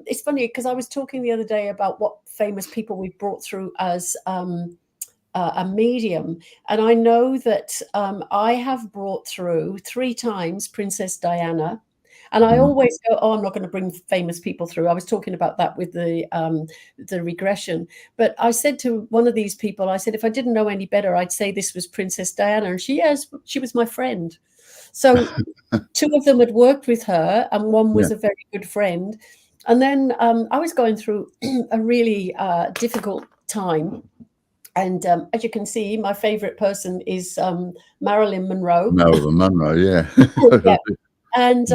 it's funny because I was talking the other day about what famous people we've brought through as a medium. And I know that I have brought through 3 times Princess Diana. And I always go, oh, I'm not going to bring famous people through. I was talking about that with the regression. But I said to one of these people, I said, if I didn't know any better, I'd say this was Princess Diana. And she was my friend. So 2 of them had worked with her and one was a very good friend. And then I was going through a really difficult time. And as you can see, my favorite person is Marilyn Monroe. Marilyn Monroe, yeah. Yeah. And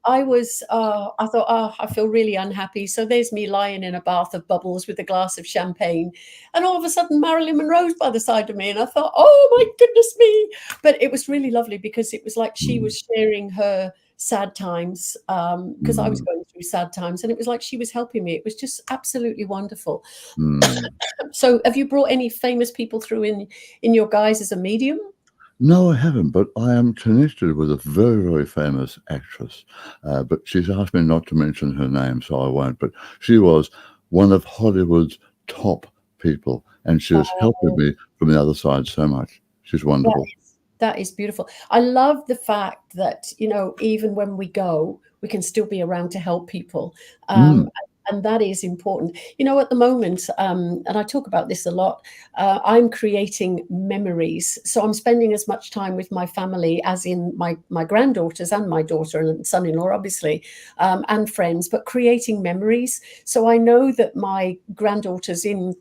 I thought, I feel really unhappy. So there's me lying in a bath of bubbles with a glass of champagne. And all of a sudden, Marilyn Monroe's by the side of me. And I thought, oh, my goodness me. But it was really lovely because it was like she was sharing her sad times because I was going through sad times. And it was like she was helping me. It was just absolutely wonderful. So have you brought any famous people through in your guise as a medium? No, I haven't, but I am connected with a very, very famous actress. But she's asked me not to mention her name, so I won't. But she was one of Hollywood's top people, and she was helping me from the other side so much. She's wonderful. That is beautiful. I love the fact that, even when we go, we can still be around to help people. And that is important. At the moment, and I talk about this a lot, I'm creating memories. So I'm spending as much time with my family as in my granddaughters and my daughter and son-in-law, obviously, and friends, but creating memories. So I know that my granddaughters in,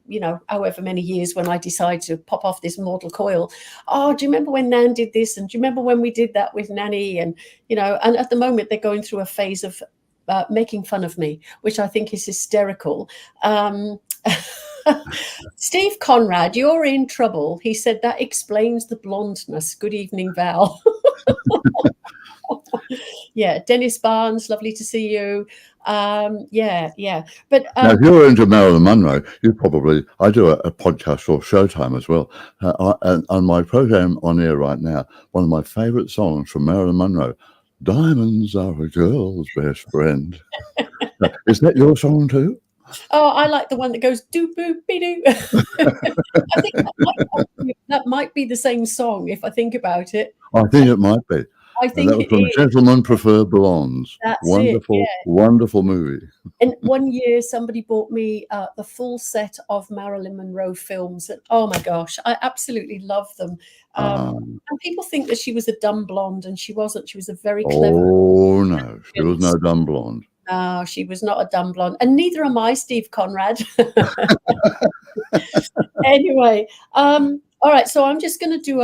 however many years when I decide to pop off this mortal coil, oh, do you remember when Nan did this? And do you remember when we did that with Nanny? And, and at the moment they're going through a phase of making fun of me, which I think is hysterical. Steve Conrad, you're in trouble. He said that explains the blondness. Good evening, Val. Yeah, Dennis Barnes, lovely to see you. Yeah. But now, if you're into Marilyn Monroe, I do a podcast for Showtime as well. And on my program on air right now, one of my favorite songs from Marilyn Monroe, "Diamonds Are a Girl's Best Friend." Is that your song too? Oh, I like the one that goes doo boo be doo. I think that might be the same song if I think about it. I think it might be. I think that was from Gentlemen Prefer Blondes. That's wonderful, it, wonderful movie. And one year somebody bought me the full set of Marilyn Monroe films. And oh my gosh, I absolutely love them. And people think that she was a dumb blonde, and she wasn't. She was a very clever. Oh no, she was no dumb blonde. No, she was not a dumb blonde, and neither am I, Steve Conrad. Anyway, all right. So I'm just going to do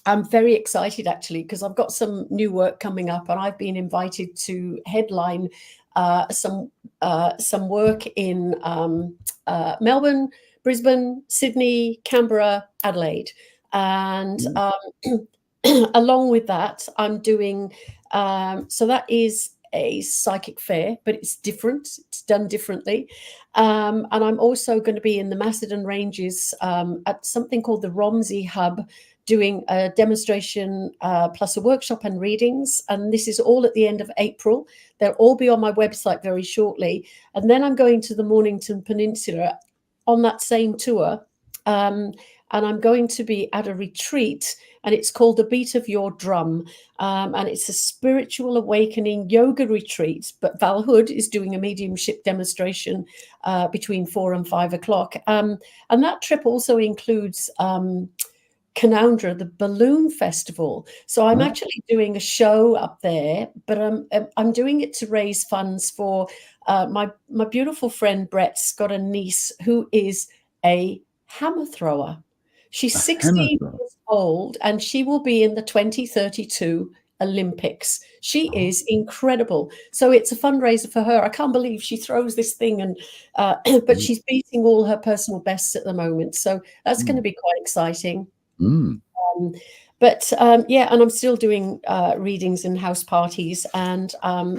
I'm very excited actually because I've got some new work coming up, and I've been invited to headline some work in Melbourne, Brisbane, Sydney, Canberra, Adelaide, and along with that, I'm doing. So that is a psychic fair, but it's different. It's done differently. And I'm also going to be in the Macedon Ranges at something called the Romsey Hub, doing a demonstration plus a workshop and readings. And this is all at the end of April. They'll all be on my website very shortly. And then I'm going to the Mornington Peninsula on that same tour. and I'm going to be at a retreat, and it's called The Beat of Your Drum, and it's a spiritual awakening yoga retreat. But Val Hood is doing a mediumship demonstration between 4 and 5 o'clock, and that trip also includes Canowdra, the balloon festival. So I'm actually doing a show up there, but I'm doing it to raise funds for my beautiful friend Brett's got a niece who is a hammer thrower. She's 16 years old, and she will be in the 2032 Olympics. She is incredible. So it's a fundraiser for her. I can't believe she throws this thing, and but she's beating all her personal bests at the moment. So that's going to be quite exciting. But yeah, and I'm still doing readings and house parties, and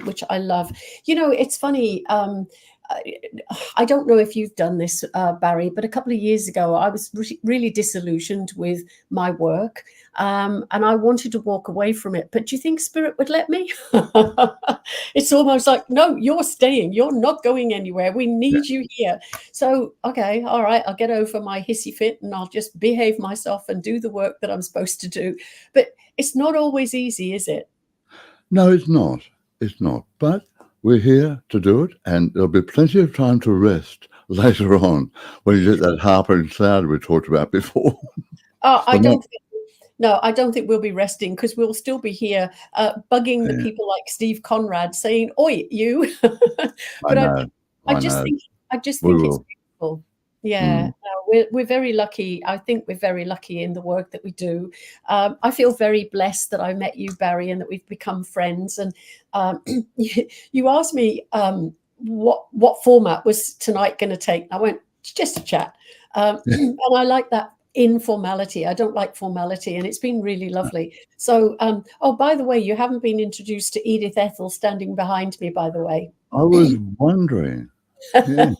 which I love. You know, it's funny. I don't know if you've done this, Barry, but a couple of years ago, I was really disillusioned with my work, and I wanted to walk away from it. But do you think Spirit would let me? It's almost like, no, you're staying. You're not going anywhere. We need you here. So, okay, all right, I'll get over my hissy fit, and I'll just behave myself and do the work that I'm supposed to do. But it's not always easy, is it? No, it's not. It's not. But we're here to do it, and there'll be plenty of time to rest later on when you get that harper and cloud we talked about before. Oh, I don't think we'll be resting, because we'll still be here bugging the people like Steve Conrad, saying, "Oi, you!" But I just think it's beautiful. Yeah, no, we're very lucky. I think we're very lucky in the work that we do. I feel very blessed that I met you, Barry, and that we've become friends. And you asked me what format was tonight going to take. I went, just a chat, and I like that informality. I don't like formality, and it's been really lovely. So, oh, by the way, you haven't been introduced to Edith Ethel standing behind me, by the way. I was wondering. Yeah.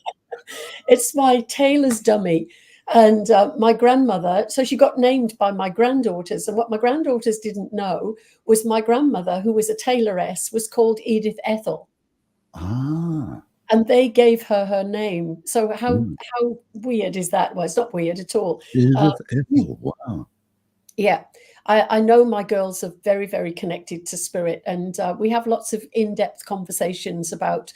It's my tailor's dummy. And my grandmother, so she got named by my granddaughters. And what my granddaughters didn't know was my grandmother, who was a tailoress, was called Edith Ethel. Ah. And they gave her name. So how weird is that? Well, it's not weird at all. Edith Ethel, wow. Yeah. I know my girls are very, very connected to Spirit, and we have lots of in-depth conversations about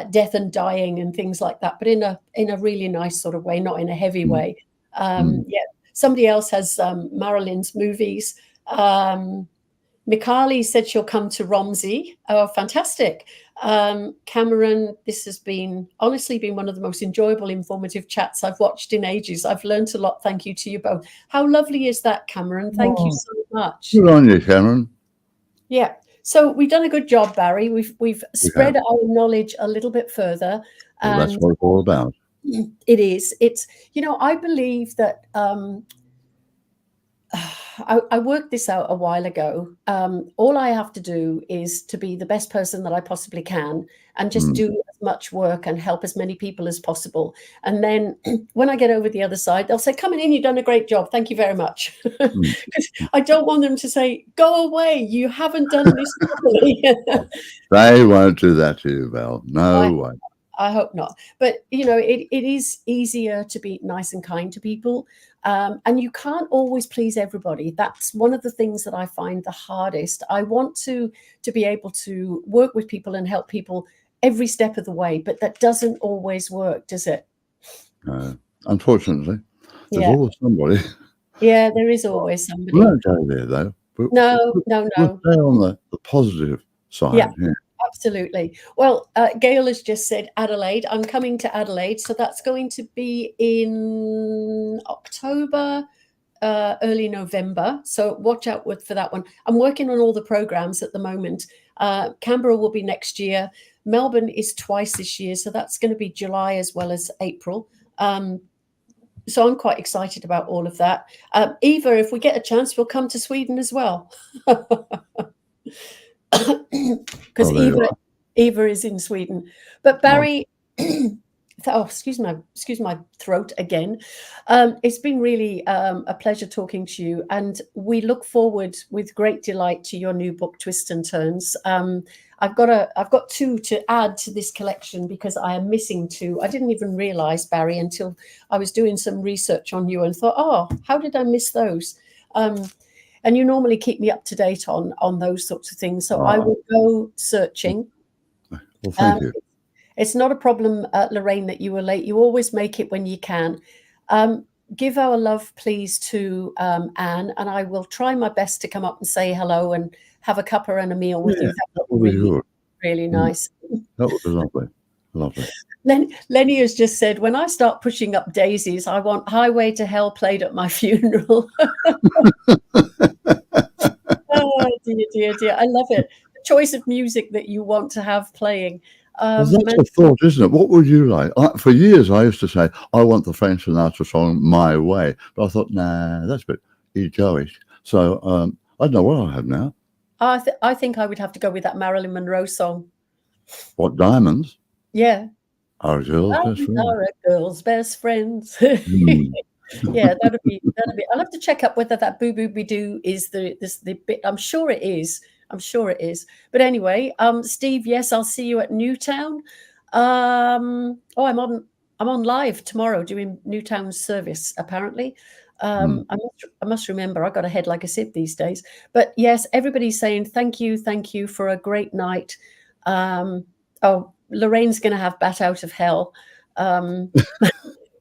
death and dying and things like that, but in a really nice sort of way, not in a heavy way. Yeah. Somebody else has Marilyn's movies. Mikali said she'll come to Romsey. Oh, fantastic. Cameron, this has honestly been one of the most enjoyable, informative chats I've watched in ages. I've learned a lot. Thank you to you both. How lovely is that, Cameron? Thank you so much. Good on you, Cameron. Yeah. So we've done a good job, Barry. We've spread our knowledge a little bit further. Well, that's what it's all about. It is. It's, I believe that I worked this out a while ago. All I have to do is to be the best person that I possibly can, and just do as much work and help as many people as possible. And then when I get over the other side, they'll say, "Coming in, you've done a great job. Thank you very much." Because I don't want them to say, "Go away, you haven't done this properly." They won't do that to you, Val. No way. I hope not. But, it is easier to be nice and kind to people. And you can't always please everybody. That's one of the things that I find the hardest. I want to be able to work with people and help people every step of the way, but that doesn't always work, does it? Unfortunately, there's always somebody. Yeah, there is always somebody. We won't go there, though. No. We'll stay on the positive side. Yeah. Absolutely. Well, Gail has just said Adelaide. I'm coming to Adelaide. So that's going to be in October, early November. So watch out for that one. I'm working on all the programs at the moment. Canberra will be next year. Melbourne is twice this year. So that's going to be July as well as April. So I'm quite excited about all of that. Eva, if we get a chance, we'll come to Sweden as well. Because Eva is in Sweden. But Barry, Oh, excuse my throat again. It's been really a pleasure talking to you, and we look forward with great delight to your new book, Twists and Turns. I've got two to add to this collection because I am missing two. I didn't even realize, Barry, until I was doing some research on you and thought, oh, how did I miss those? And you normally keep me up to date on those sorts of things, so I will go searching. Well, thank you. It's not a problem, Lorraine, that you were late. You always make it when you can. Give our love, please, to Anne, and I will try my best to come up and say hello and have a cuppa and a meal with you. That would be good. Really nice. That would be lovely. Lovely. Lenny has just said, when I start pushing up daisies, I want Highway to Hell played at my funeral. Oh, dear. I love it. The choice of music that you want to have playing. Well, that's a thought, isn't it? What would you like? For years, I used to say, I want the Frank Sinatra song My Way. But I thought, nah, that's a bit egoish. So I don't know what I'll have now. I think I would have to go with that Marilyn Monroe song. What, Diamonds? Yeah. Our girls' best friends. Our girls' best friends. Yeah, that'd be. I'll have to check up whether that Boo Boo Be Doo is the bit. I'm sure it is. But anyway, Steve, yes, I'll see you at Newtown. I'm on live tomorrow doing Newtown's service, apparently. I must remember, I got a head like a sieve these days. But yes, everybody's saying thank you for a great night. Lorraine's going to have Bat Out of Hell.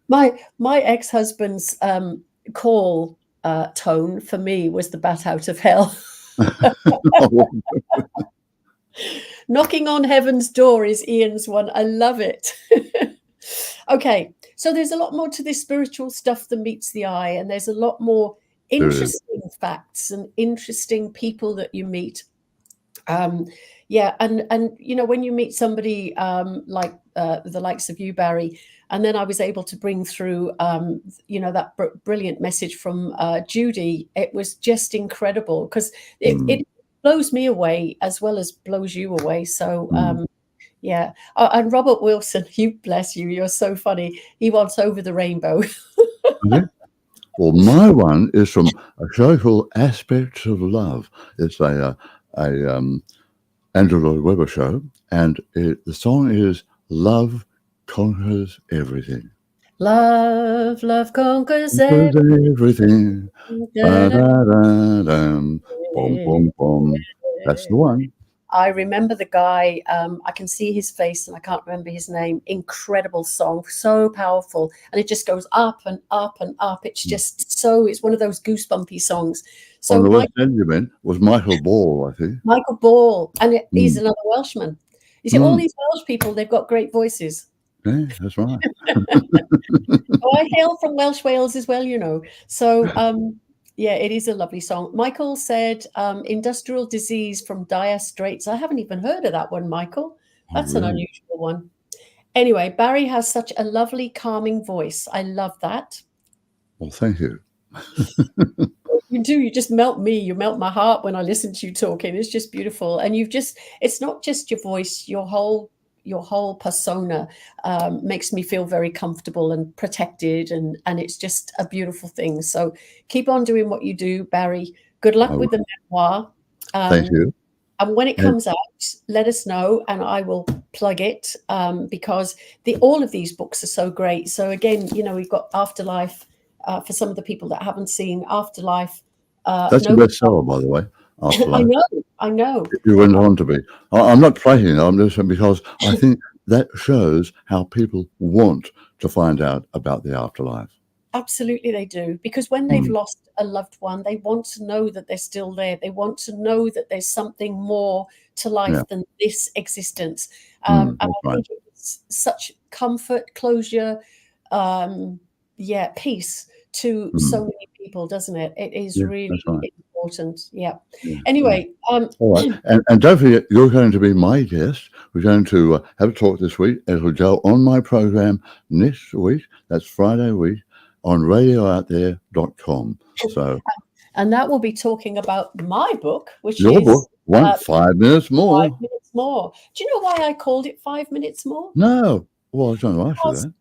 My ex-husband's call tone for me was the Bat Out of Hell. Knocking on Heaven's Door is Ian's one. I love it. Okay, so there's a lot more to this spiritual stuff than meets the eye, and there's a lot more interesting facts and interesting people that you meet. And you know, when you meet somebody like the likes of you, Barry, and then I was able to bring through that brilliant message from Judy. It was just incredible because it blows me away as well as blows you away. So and Robert Wilson, bless you, you're so funny. He wants Over the Rainbow. Well, my one is from a show called Aspects of Love. It's a Andrew Lloyd Webber show, and the song is Love Conquers Everything. Love conquers everything. Boom, boom, boom. That's the one. I remember the guy. I can see his face, and I can't remember his name. Incredible song, so powerful, and it just goes up and up and up. It's just so. It's one of those goosebumpy songs. So the West End, you meant, was Michael Ball, I think. Michael Ball, and he's another Welshman. You see, all these Welsh people, they've got great voices. Yeah, that's right. I hail from Welsh Wales as well, you know. So, it is a lovely song. Michael said, Industrial Disease from Dire Straits. I haven't even heard of that one, Michael. That's an unusual one. Anyway, Barry has such a lovely, calming voice. I love that. Well, thank you. You do. You just melt me. You melt my heart when I listen to you talking. It's just beautiful. And it's not just your voice, your whole persona makes me feel very comfortable and protected, and it's just a beautiful thing. So keep on doing what you do, Barry. Good luck with the memoir. Thank you. And when it comes out, let us know, and I will plug it because all of these books are so great. So again, we've got Afterlife for some of the people that haven't seen Afterlife. That's a bestseller, by the way. Afterlife. I know. You went on to be. I'm not prating it. I'm just saying because I think that shows how people want to find out about the afterlife. Absolutely, they do. Because when they've lost a loved one, they want to know that they're still there. They want to know that there's something more to life than this existence. And I think it's such comfort, closure, peace to so many people, doesn't it? It is really important. Yeah. Anyway. All right. And don't forget, you're going to be my guest. We're going to have a talk this week. It'll go on my program next week. That's Friday week on radiooutthere.com. So. And that will be talking about my book, which your is... book, 5 minutes more. 5 minutes more. Do you know why I called it 5 minutes more? No. Well, I don't know after Because that.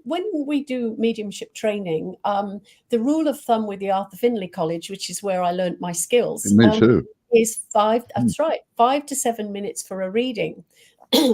when we do mediumship training, the rule of thumb with the Arthur Findlay College, which is where I learned my skills, Me too. is 5. Mm. That's right, 5 to 7 minutes for a reading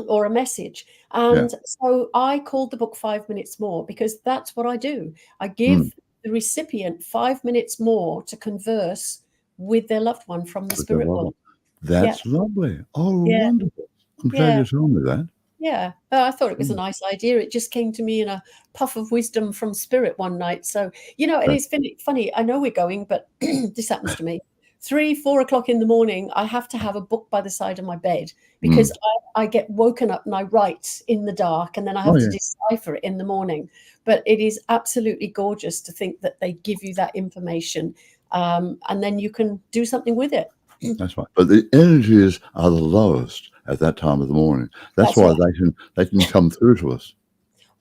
or a message. Yeah. And so I called the book 5 minutes more, because that's what I do. I give the recipient 5 minutes more to converse with their loved one from the With their spirit loved world. one. That's lovely. Oh, Yeah. wonderful. I'm glad Yeah. you told me that. Yeah, I thought it was a nice idea. It just came to me in a puff of wisdom from spirit one night. So, and Right. it's funny. I know we're going, but this happens to me. 3, 4 o'clock in the morning, I have to have a book by the side of my bed, because I get woken up and I write in the dark, and then I have to decipher it in the morning. But it is absolutely gorgeous to think that they give you that information, and then you can do something with it. That's right. But the energies are the lowest at that time of the morning. That's why right. they can come through to us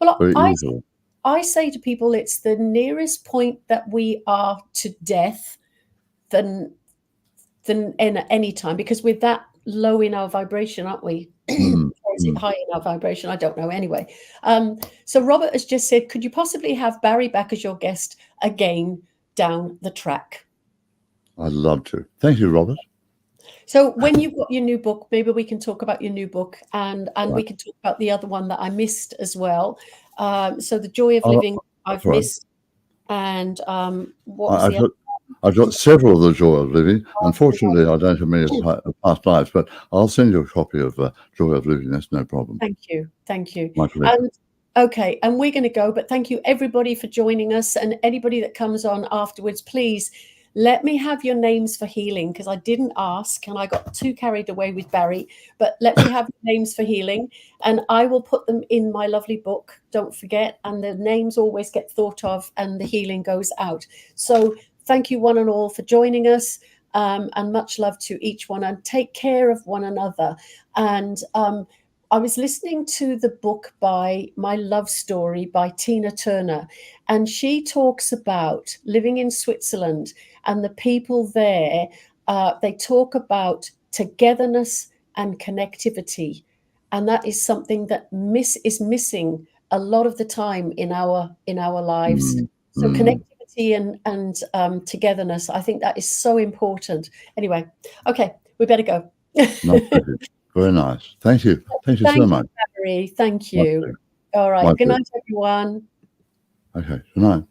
Well, very easily. I say to people, it's the nearest point that we are to death than in any time, because we're that low in our vibration, aren't we? Or is it high in our vibration? I don't know. Anyway, so Robert has just said, could you possibly have Barry back as your guest again down the track? I'd love to. Thank you, Robert. So when you've got your new book, maybe we can talk about your new book, and Right. we can talk about the other one that I missed as well. So the Joy of Living, I've missed, and what was the other? I've got several of the Joy of Living. Unfortunately, I don't have many past lives, but I'll send you a copy of Joy of Living. That's no problem. Thank you. Thank you. My pleasure. Okay, and we're going to go, but thank you everybody for joining us, and anybody that comes on afterwards, please let me have your names for healing, because I didn't ask and I got too carried away with Barry, but let me have names for healing, and I will put them in my lovely book, don't forget, and the names always get thought of and the healing goes out. So thank you one and all for joining us, and much love to each one, and take care of one another. And I was listening to the book by My Love Story by Tina Turner, and she talks about living in Switzerland and the people there. They talk about togetherness and connectivity, and that is something that is missing a lot of the time in our lives. So connectivity and togetherness, I think that is so important. Anyway, okay, we better go. Very nice. Thank you. Thank you so much. Barry. Thank you. All right. Good night, everyone. Okay. Good night.